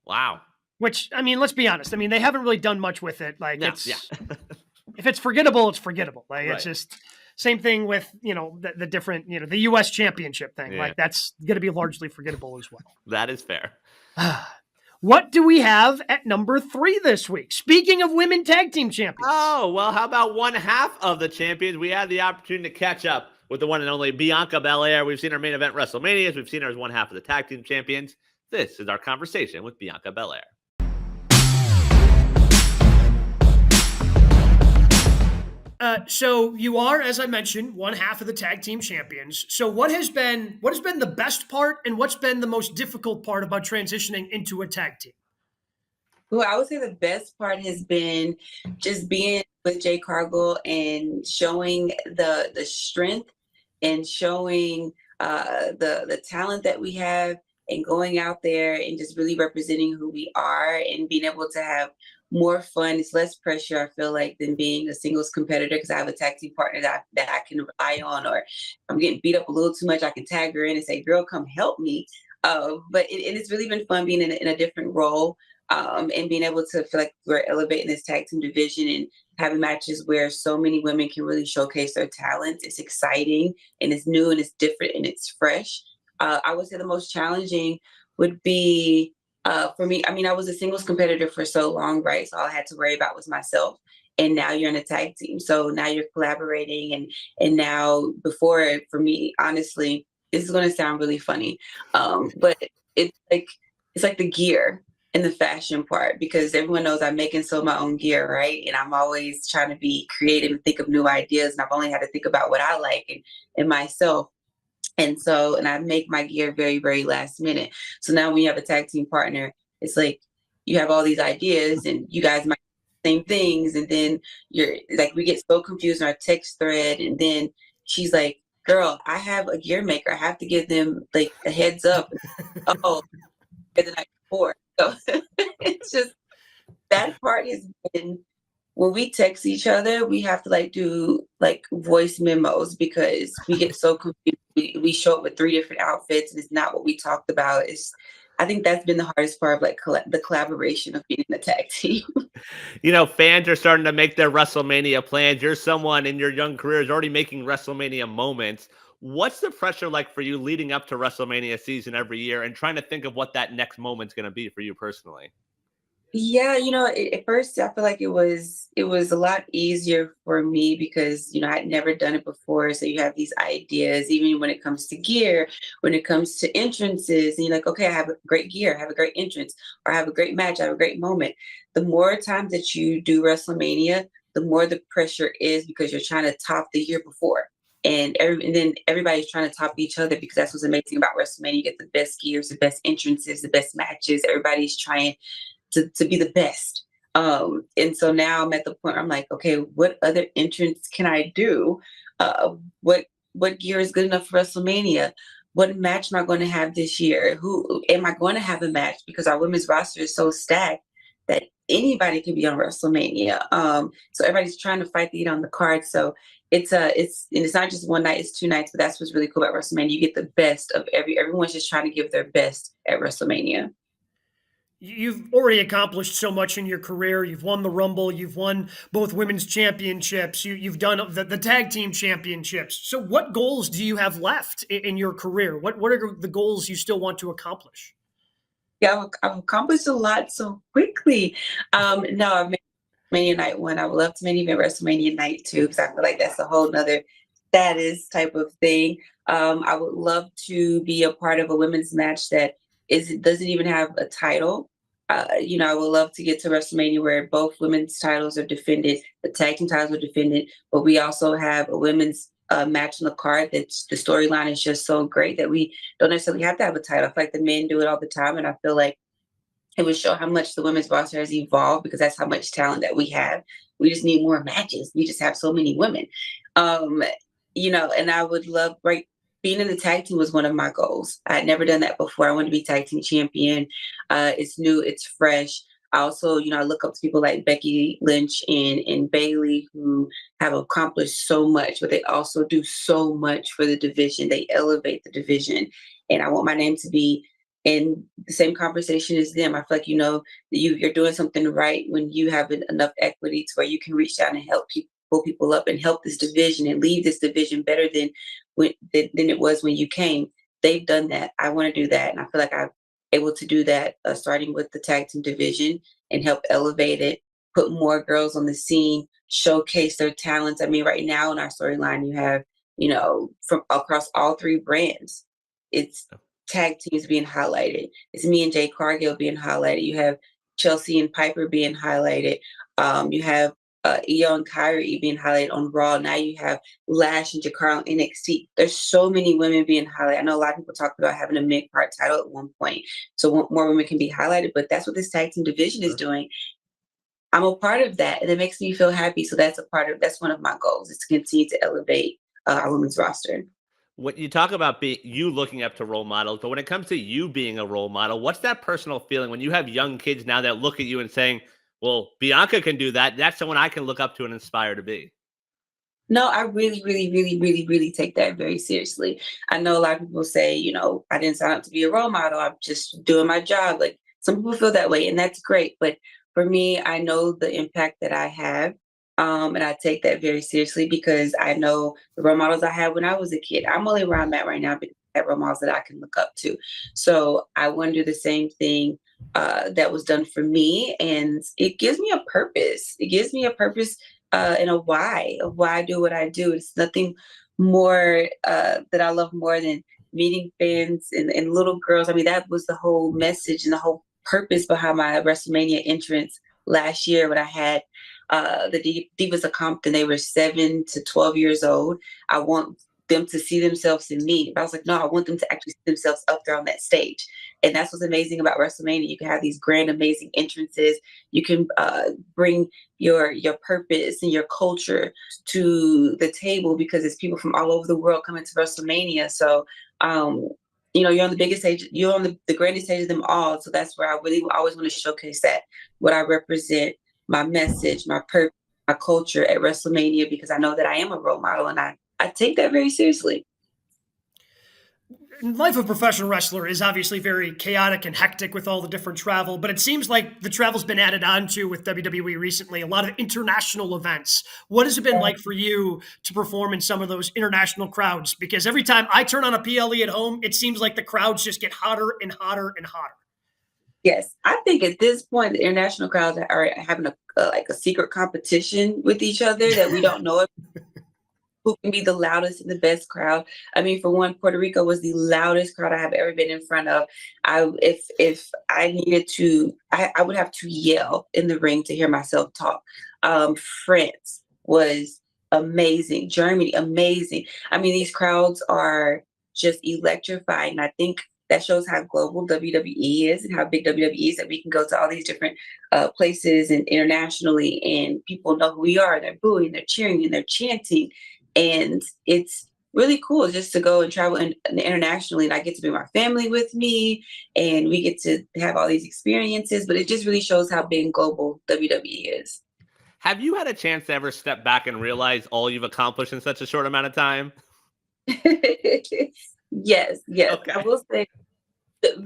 Speaker 2: Wow.
Speaker 1: Which, I mean, let's be honest. I mean, they haven't really done much with it. Like, if it's forgettable, it's forgettable. Like, it's just same thing with, the different, the U.S. championship thing. Like, that's going to be largely forgettable as well.
Speaker 2: That is fair.
Speaker 1: What do we have at number 3 this week? Speaking of women tag team champions.
Speaker 2: Oh, well, how about one half of the champions? We had the opportunity to catch up with the one and only Bianca Belair. We've seen her main event WrestleManias. We've seen her as one half of the tag team champions. This is our conversation with Bianca Belair.
Speaker 1: So you are, as I mentioned, one half of the tag team champions. So what has been the best part and what's been the most difficult part about transitioning into a tag team?
Speaker 4: Well, I would say the best part has been just being with Jay Cargill and showing the strength and showing the talent that we have and going out there and just really representing who we are and being able to have more fun. It's less pressure, I feel like, than being a singles competitor because I have a tag team partner that I can rely on, or if I'm getting beat up a little too much, I can tag her in and say, girl, come help me. But it's really been fun being in a different role and being able to feel like we're elevating this tag team division and having matches where so many women can really showcase their talents. It's exciting and it's new and it's different and it's fresh. I would say the most challenging would be for me. I mean, I was a singles competitor for so long, right? So all I had to worry about was myself. And now you're in a tag team. So now you're collaborating. And now before, for me, honestly, this is going to sound really funny. But it's like the gear. in the fashion part, because everyone knows I make and sew my own gear, right? And I'm always trying to be creative and think of new ideas. And I've only had to think about what I like and myself. And so, and I make my gear very, very last minute. So now when you have a tag team partner, it's like you have all these ideas and you guys might do the same things. And then you're like, we get so confused in our text thread. And then she's like, girl, I have a gear maker. I have to give them like a heads up. Oh, the night before. So it's just, that part has been, when we text each other, we have to like do like voice memos because we get so confused. We show up with 3 different outfits and it's not what we talked about. I think that's been the hardest part of like the collaboration of being in the tag team.
Speaker 2: Fans are starting to make their WrestleMania plans. You're someone in your young career is already making WrestleMania moments. What's the pressure like for you leading up to WrestleMania season every year and trying to think of what that next moment's going to be for you personally?
Speaker 4: Yeah, at first I feel like it was a lot easier for me because, I'd never done it before. So you have these ideas, even when it comes to gear, when it comes to entrances, and you're like, okay, I have a great gear, I have a great entrance, or I have a great match, I have a great moment. The more times that you do WrestleMania, the more the pressure is because you're trying to top the year before. And then everybody's trying to top each other because that's what's amazing about WrestleMania. You get the best gears, the best entrances, the best matches. Everybody's trying to be the best. And so now I'm at the point where I'm like, okay, what other entrance can I do? What gear is good enough for WrestleMania? What match am I going to have this year? Who am I going to have a match? Because our women's roster is so stacked that anybody can be on WrestleMania. So everybody's trying to fight to get on the card. So it's not just one night, it's 2 nights, but that's what's really cool about WrestleMania. You get the best of everyone's just trying to give their best at WrestleMania.
Speaker 1: You've already accomplished so much in your career. You've won the Rumble. You've won both women's championships. You've done the tag team championships. So what goals do you have left in your career? What are the goals you still want to accomplish?
Speaker 4: Yeah, I've accomplished a lot so quickly. No, I've made WrestleMania Night 1. I would love to main event WrestleMania Night 2 because I feel like that's a whole nother status type of thing. I would love to be a part of a women's match that doesn't even have a title. I would love to get to WrestleMania where both women's titles are defended, the tag team titles are defended, but we also have a women's match on the card that the storyline is just so great that we don't necessarily have to have a title. I feel like the men do it all the time, and I feel like it would show how much the women's roster has evolved because that's how much talent that we have. We just need more matches. We just have so many women. And I would love, right, being in the tag team was one of my goals. I had never done that before. I wanted to be tag team champion. It's new, it's fresh. I also, I look up to people like Becky Lynch and Bailey who have accomplished so much, but they also do so much for the division. They elevate the division. And I want my name to be in the same conversation as them. I feel like, you're doing something right when you have enough equity to where you can reach out and help people, pull people up and help this division and leave this division better than it was when you came. They've done that. I want to do that. And I feel like I'm able to do that, starting with the tag team division and help elevate it, put more girls on the scene, showcase their talents. I mean, right now in our storyline, you have, from across all 3 brands, it's tag teams being highlighted. It's me and Jay Cargill being highlighted. You have Chelsea and Piper being highlighted. You have Io and Kyrie being highlighted on Raw. Now you have Lash and Jakar on NXT. There's so many women being highlighted. I know a lot of people talked about having a mid-card title at one point, so more women can be highlighted, but that's what this tag team division is doing. I'm a part of that, and it makes me feel happy. So that's one of my goals, is to continue to elevate our women's roster.
Speaker 2: When you talk about you looking up to role models, but when it comes to you being a role model, what's that personal feeling when you have young kids now that look at you and saying, well, Bianca can do that. That's someone I can look up to and inspire to be?
Speaker 4: No, I really, really, really, really, really take that very seriously. I know a lot of people say, I didn't sign up to be a role model. I'm just doing my job. Like, some people feel that way, and that's great. But for me, I know the impact that I have. And I take that very seriously because I know the role models I had when I was a kid. I'm only where I'm at right now because I have role models that I can look up to. So I want to do the same thing that was done for me. And it gives me a purpose. It gives me a purpose and a why of why I do what I do. It's nothing more that I love more than meeting fans and little girls. I mean, that was the whole message and the whole purpose behind my WrestleMania entrance last year when I had the Divas of Compton. They were 7 to 12 years old. I want them to see themselves in me. But I was like, no, I want them to actually see themselves up there on that stage. And that's what's amazing about WrestleMania. You can have these grand, amazing entrances. You can bring your purpose and your culture to the table because it's people from all over the world coming to WrestleMania. So, you're on the biggest stage, you're on the grandest stage of them all. So that's where I really always want to showcase that, what I represent, my message, my purpose, my culture at WrestleMania, because I know that I am a role model and I take that very seriously.
Speaker 1: Life of a professional wrestler is obviously very chaotic and hectic with all the different travel, but it seems like the travel's been added on to with WWE recently, a lot of international events. What has it been like for you to perform in some of those international crowds? Because every time I turn on a PLE at home, it seems like the crowds just get hotter and hotter and hotter.
Speaker 4: Yes, I think at this point, the international crowds are having a secret competition with each other that we don't know who can be the loudest and the best crowd. I mean, for one, Puerto Rico was the loudest crowd I have ever been in front of. If I needed to, I would have to yell in the ring to hear myself talk. France was amazing. Germany, amazing. I mean, these crowds are just electrifying. I think that shows how global WWE is and how big WWE is, that we can go to all these different places and internationally, and people know who we are. They're booing, they're cheering, and they're chanting. And it's really cool just to go and travel internationally. And I get to bring my family with me and we get to have all these experiences, but it just really shows how big and global WWE is.
Speaker 2: Have you had a chance to ever step back and realize all you've accomplished in such a short amount of time?
Speaker 4: Yes. Okay. I will say,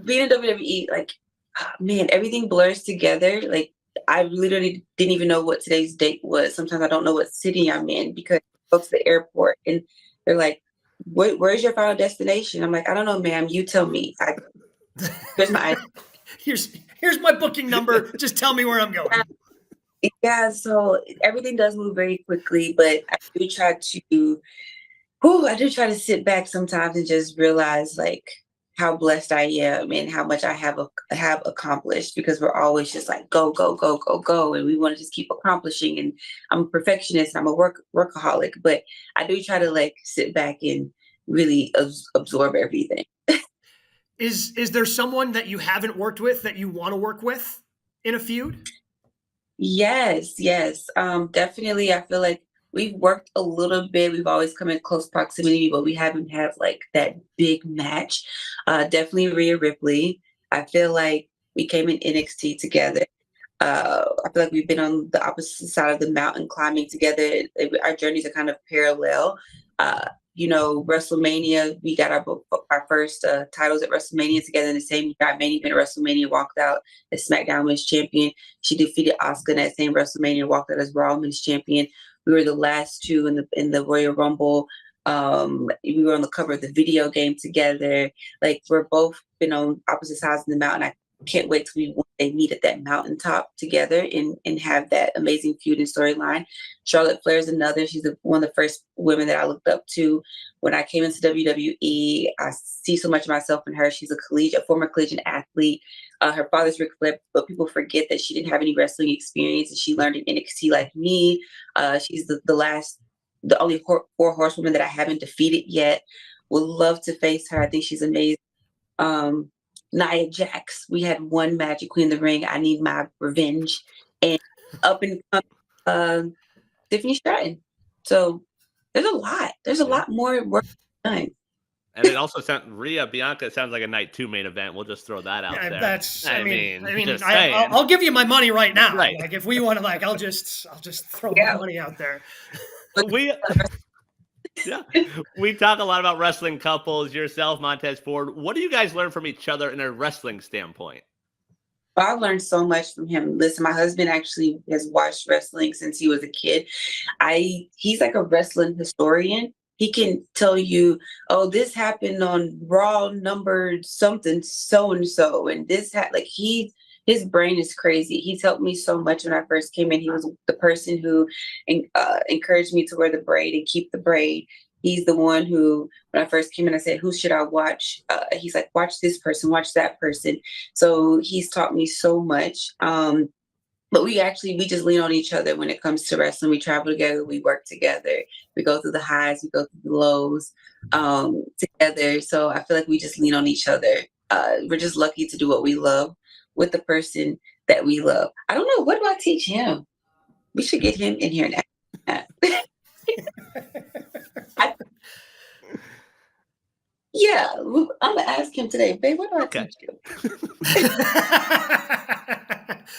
Speaker 4: being in WWE, man, everything blurs together. Like, I literally didn't even know what today's date was. Sometimes I don't know what city I'm in because I go to the airport and they're like, where's your final destination? I'm like, I don't know, ma'am. You tell me. Here's my
Speaker 1: here's my booking number. Just tell me where I'm going.
Speaker 4: Yeah, so everything does move very quickly, but I do try to sit back sometimes and just realize how blessed I am and how much I have accomplished, because we're always just like go, go, go, go, go. And we want to just keep accomplishing. And I'm a perfectionist and I'm a workaholic, but I do try to sit back and really absorb everything.
Speaker 1: Is there someone that you haven't worked with that you want to work with in a feud?
Speaker 4: Yes. Definitely. I feel like we've worked a little bit. We've always come in close proximity, but we haven't had that big match. Definitely Rhea Ripley. I feel like we came in NXT together. I feel like we've been on the opposite side of the mountain climbing together. Our journeys are kind of parallel. WrestleMania, we got our first titles at WrestleMania together in the same year. Our main event at WrestleMania, walked out as SmackDown Women's Champion. She defeated Asuka in that same WrestleMania, walked out as Raw Women's Champion. We were the last two in the Royal Rumble. We were on the cover of the video game together. We're both been on opposite sides of the mountain. I can't wait till they meet at that mountaintop together and have that amazing feud and storyline. Charlotte Flair is another. She's one of the first women that I looked up to when I came into WWE. I see so much of myself in her. She's a former collegiate athlete. Her father's Ric Flair, but people forget that she didn't have any wrestling experience and she learned in NXT like me. She's the only four horsewoman that I haven't defeated yet. Would love to face her. I think she's amazing. Nia Jax, we had one match at Queen of the Ring. I need my revenge. And up and Tiffany Stratton. So there's a lot. There's a lot more work done.
Speaker 2: And it also sounds Bianca sounds like a night 2 main event. We'll just throw that out there.
Speaker 1: I'll give you my money right now.
Speaker 2: Right.
Speaker 1: If we want to, I'll just throw my money out there.
Speaker 2: We talk a lot about wrestling couples, yourself, Montez Ford. What do you guys learn from each other in a wrestling standpoint?
Speaker 4: I've learned so much from him. Listen, my husband actually has watched wrestling since he was a kid. He's like a wrestling historian. He can tell you, oh, this happened on Raw number something, so-and-so. And this his brain is crazy. He's helped me so much when I first came in. He was the person who encouraged me to wear the braid and keep the braid. He's the one who, when I first came in, I said, who should I watch? He's like, watch this person, watch that person. So he's taught me so much. But we just lean on each other when it comes to wrestling. We travel together, we work together, we go through the highs, we go through the lows together. So I feel like we just lean on each other. We're just lucky to do what we love with the person that we love. I don't know, what do I teach him? We should get him in here and yeah, I'm gonna ask him today, babe. What do I teach you?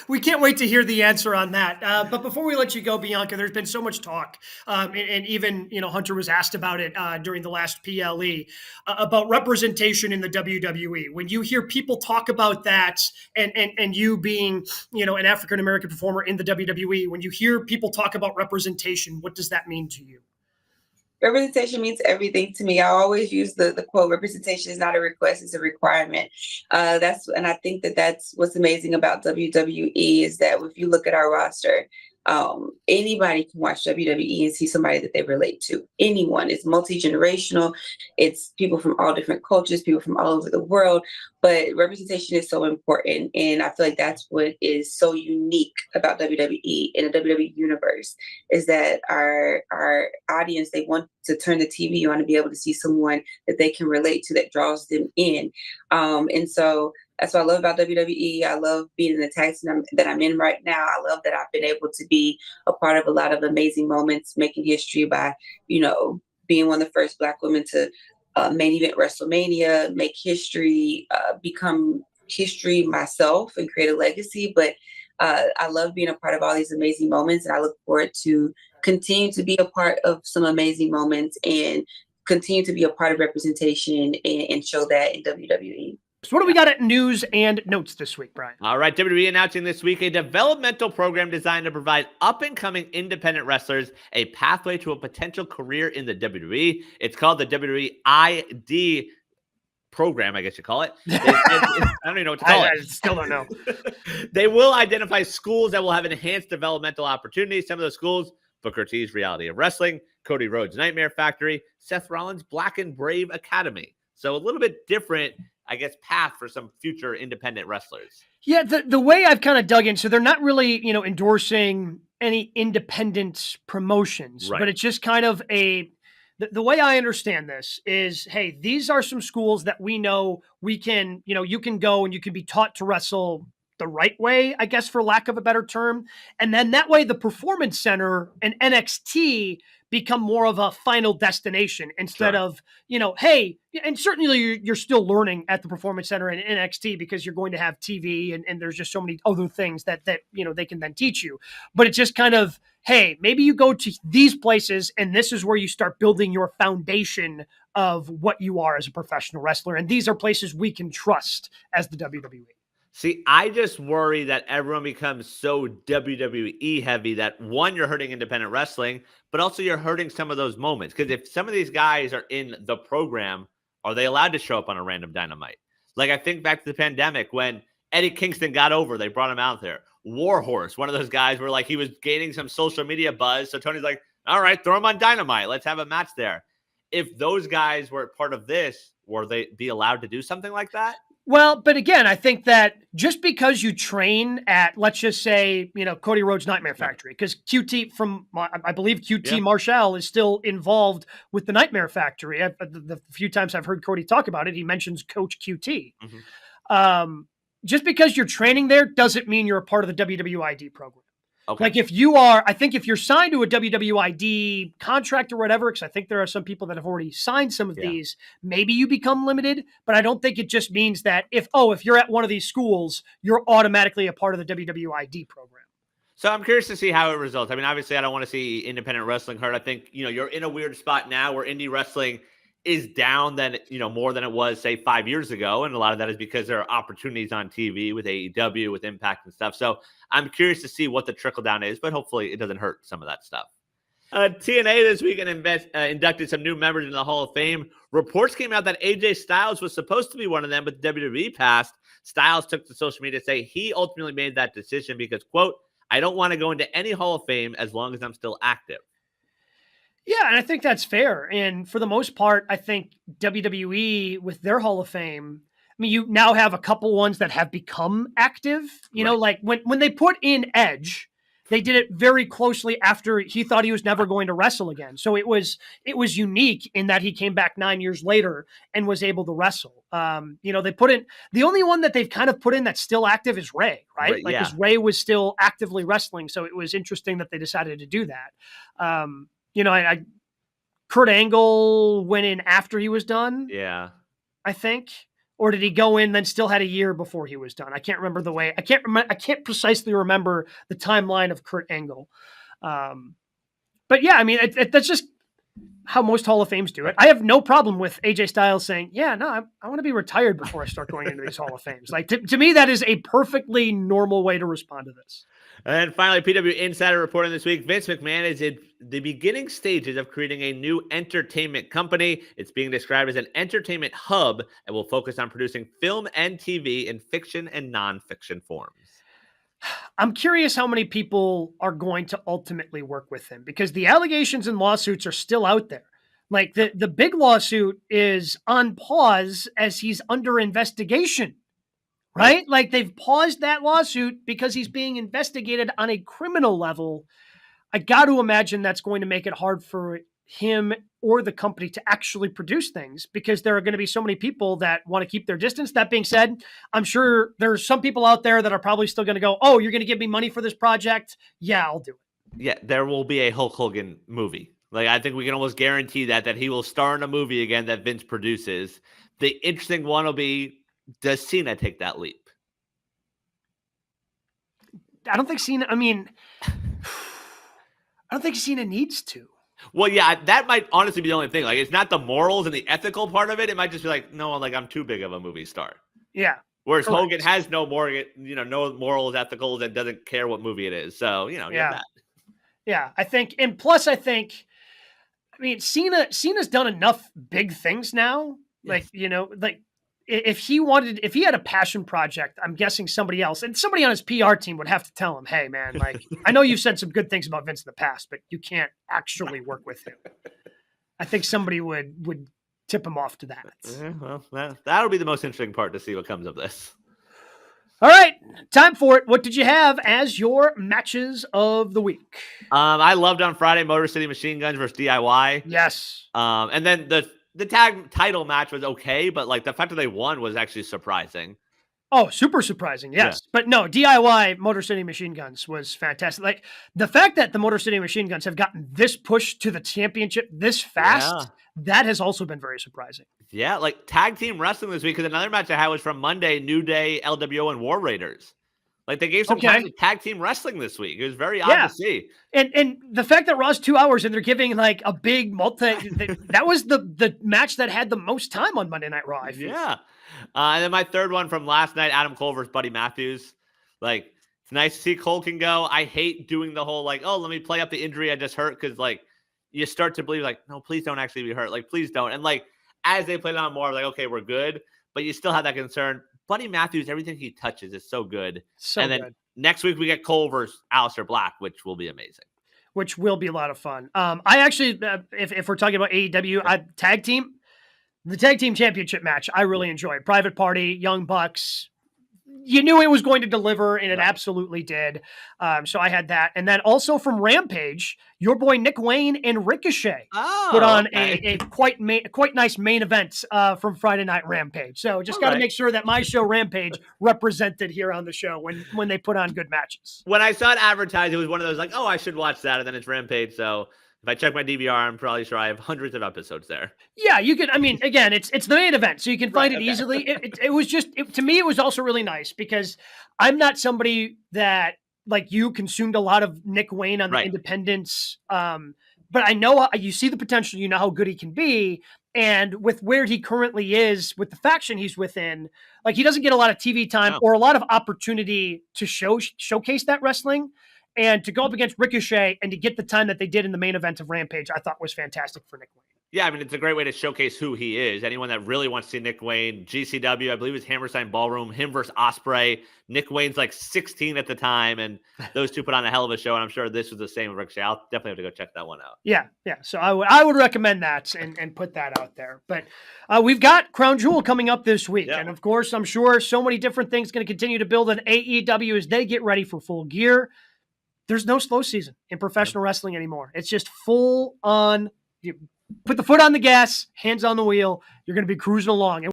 Speaker 1: We can't wait to hear the answer on that. But before we let you go, Bianca, there's been so much talk, and even Hunter was asked about it during the last PLE about representation in the WWE. When you hear people talk about that, and you being an African American performer in the WWE, when you hear people talk about representation, what does that mean to you?
Speaker 4: Representation means everything to me. I always use the quote, representation is not a request, it's a requirement. And I think that's what's amazing about WWE is that if you look at our roster, anybody can watch WWE and see somebody that they relate to. Anyone. It's multi-generational. It's people from all different cultures, people from all over the world. But representation is so important. And I feel like that's what is so unique about WWE and the WWE universe is that our audience, they want to turn the TV on to be able to see someone that they can relate to that draws them in. And so that's what I love about WWE. I love being in the tag team that I'm in right now. I love that I've been able to be a part of a lot of amazing moments, making history by, being one of the first Black women to main event WrestleMania, make history, become history myself and create a legacy. But I love being a part of all these amazing moments. And I look forward to continue to be a part of some amazing moments and continue to be a part of representation and show that in WWE.
Speaker 1: So what do we got at news and notes this week, Brian?
Speaker 2: All right, WWE announcing this week a developmental program designed to provide up-and-coming independent wrestlers a pathway to a potential career in the WWE. It's called the WWE ID program, I guess you call it. I don't even know what to call it.
Speaker 1: I still don't know.
Speaker 2: They will identify schools that will have enhanced developmental opportunities. Some of those schools, Booker T's Reality of Wrestling, Cody Rhodes' Nightmare Factory, Seth Rollins' Black and Brave Academy. So a little bit different, I guess, path for some future independent wrestlers.
Speaker 1: Yeah, the way I've kind of dug in, so they're not really, endorsing any independent promotions,
Speaker 2: Right.
Speaker 1: But it's just kind of the way I understand this is, hey, these are some schools that we know we can, you can go and you can be taught to wrestle the right way, I guess, for lack of a better term. And then that way the Performance Center and NXT become more of a final destination instead of, hey, and certainly you're still learning at the Performance Center and NXT because you're going to have TV and there's just so many other things that they can then teach you. But it's just kind of, hey, maybe you go to these places and this is where you start building your foundation of what you are as a professional wrestler. And these are places we can trust as the WWE.
Speaker 2: See, I just worry that everyone becomes so WWE heavy that, one, you're hurting independent wrestling, but also you're hurting some of those moments. Because if some of these guys are in the program, are they allowed to show up on a random Dynamite? Like, I think back to the pandemic when Eddie Kingston got over, they brought him out there. Warhorse, one of those guys where, like, he was gaining some social media buzz. So Tony's like, all right, throw him on Dynamite. Let's have a match there. If those guys were part of this, were they be allowed to do something like that?
Speaker 1: Well, but again, I think that just because you train at, let's just say, Cody Rhodes' Nightmare Factory, because QT I believe QT Marshall is still involved with the Nightmare Factory. The few times I've heard Cody talk about it, he mentions Coach QT. Mm-hmm. Just because you're training there doesn't mean you're a part of the WWID program. Okay. Like if you're signed to a WWID contract or whatever, because I think there are some people that have already signed some of these, maybe you become limited, but I don't think it just means that if you're at one of these schools, you're automatically a part of the WWID program.
Speaker 2: So I'm curious to see how it results. I mean, obviously I don't want to see independent wrestling hurt. I think, you're in a weird spot now where indie wrestling is down than, more than it was, say, 5 years ago. And a lot of that is because there are opportunities on TV with AEW, with Impact and stuff. So I'm curious to see what the trickle down is, but hopefully it doesn't hurt some of that stuff. TNA this week inducted some new members into the Hall of Fame. Reports came out that AJ Styles was supposed to be one of them, but WWE passed. Styles took to social media to say he ultimately made that decision because, quote, I don't want to go into any Hall of Fame as long as I'm still active.
Speaker 1: Yeah, and I think that's fair. And for the most part, I think WWE with their Hall of Fame, I mean, you now have a couple ones that have become active. You know, like when they put in Edge, they did it very closely after he thought he was never going to wrestle again. So it was unique in that he came back 9 years later and was able to wrestle. You know, they put in the only one that they've kind of put in that's still active is Ray, right? Like, because Ray was still actively wrestling, so it was interesting that they decided to do that. You know, Kurt Angle went in after he was done.
Speaker 2: Yeah,
Speaker 1: I think. Or did he go in then still had a year before he was done? I can't remember the way. I can't precisely remember the timeline of Kurt Angle. But yeah, I mean, that's just how most Hall of Fames do it. I have no problem with AJ Styles saying, yeah, no, I want to be retired before I start going into these Hall of Fames. Like, to me, that is a perfectly normal way to respond to this.
Speaker 2: And finally, PW Insider reporting this week, Vince McMahon is in the beginning stages of creating a new entertainment company. It's being described as an entertainment hub and will focus on producing film and TV in fiction and nonfiction forms.
Speaker 1: I'm curious how many people are going to ultimately work with him, because the allegations and lawsuits are still out there. Like the big lawsuit is on pause as he's under investigation. Right? Like they've paused that lawsuit because he's being investigated on a criminal level. I got to imagine that's going to make it hard for him or the company to actually produce things, because there are going to be so many people that want to keep their distance. That being said, I'm sure there's some people out there that are probably still going to go, oh, you're going to give me money for this project? Yeah, I'll do it.
Speaker 2: Yeah, there will be a Hulk Hogan movie. Like, I think we can almost guarantee that he will star in a movie again that Vince produces. The interesting one will be, does Cena take that leap?
Speaker 1: I don't think Cena, I don't think Cena needs to.
Speaker 2: Well, yeah, that might honestly be the only thing. Like, it's not the morals and the ethical part of it. It might just be like, no, like, I'm too big of a movie star.
Speaker 1: Yeah.
Speaker 2: Whereas Hogan has no morals, ethicals, and doesn't care what movie it is. So,
Speaker 1: yeah. Yeah, I think, and plus I think, Cena's done enough big things now. Like, if he had a passion project, I'm guessing somebody else and somebody on his PR team would have to tell him, hey man, like, I know you've said some good things about Vince in the past, but you can't actually work with him. I think somebody would tip him off to that.
Speaker 2: Well, that'll be the most interesting part to see what comes of this.
Speaker 1: All right, time for it. What did you have as your matches of the week?
Speaker 2: I loved on Friday Motor City Machine Guns versus DIY.
Speaker 1: Yes.
Speaker 2: And then the tag title match was okay, but like the fact that they won was actually surprising.
Speaker 1: Oh, super surprising. Yes. Yeah. But no, DIY Motor City Machine Guns was fantastic. Like the fact that the Motor City Machine Guns have gotten this push to the championship this fast, that has also been very surprising.
Speaker 2: Yeah. Like tag team wrestling this week. Cause another match I had was from Monday, New Day, LWO and War Raiders. Like they gave some time to tag team wrestling this week. It was very odd to see.
Speaker 1: And the fact that Raw's 2 hours and they're giving like a big that was the match that had the most time on Monday Night Raw, I feel.
Speaker 2: Yeah. And then my third one from last night, Adam Cole versus Buddy Matthews. Like, it's nice to see Cole can go. I hate doing the whole like, oh, let me play up the injury I just hurt, because like you start to believe like, no, please don't actually be hurt. Like, please don't. And like as they played on more, like, okay, we're good. But you still have that concern. Buddy Matthews, everything he touches is so good. And then next week we get Cole versus Aleister Black, which will be amazing.
Speaker 1: Which will be a lot of fun. I actually, if we're talking about AEW, the tag team championship match, I really enjoyed. Private Party, Young Bucks. You knew it was going to deliver, and it absolutely did. So I had that. And then also from Rampage, your boy Nick Wayne and Ricochet put on a quite nice main event from Friday Night Rampage. So just got to make sure that my show Rampage represented here on the show when they put on good matches.
Speaker 2: When I saw it advertised, it was one of those like, oh, I should watch that, and then it's Rampage. So if I check my DVR, I'm probably sure I have hundreds of episodes there.
Speaker 1: Yeah, you can. I mean, again, it's the main event, so you can find it easily. It was just to me, it was also really nice because I'm not somebody that like you consumed a lot of Nick Wayne on the independents, but I know you see the potential. You know how good he can be, and with where he currently is with the faction he's within, like he doesn't get a lot of TV time or a lot of opportunity to showcase that wrestling. And to go up against Ricochet and to get the time that they did in the main event of Rampage, I thought was fantastic for Nick Wayne.
Speaker 2: Yeah, I mean, it's a great way to showcase who he is. Anyone that really wants to see Nick Wayne, GCW, I believe it's Hammerstein Ballroom, him versus Ospreay. Nick Wayne's like 16 at the time, and those two put on a hell of a show, and I'm sure this was the same with Ricochet. I'll definitely have to go check that one out.
Speaker 1: Yeah. So I would recommend that and put that out there. But we've got Crown Jewel coming up this week.
Speaker 2: Yeah.
Speaker 1: And, of course, I'm sure so many different things going to continue to build an AEW as they get ready for full gear. There's no slow season in professional wrestling anymore. It's just full on. You put the foot on the gas, hands on the wheel. You're going to be cruising along.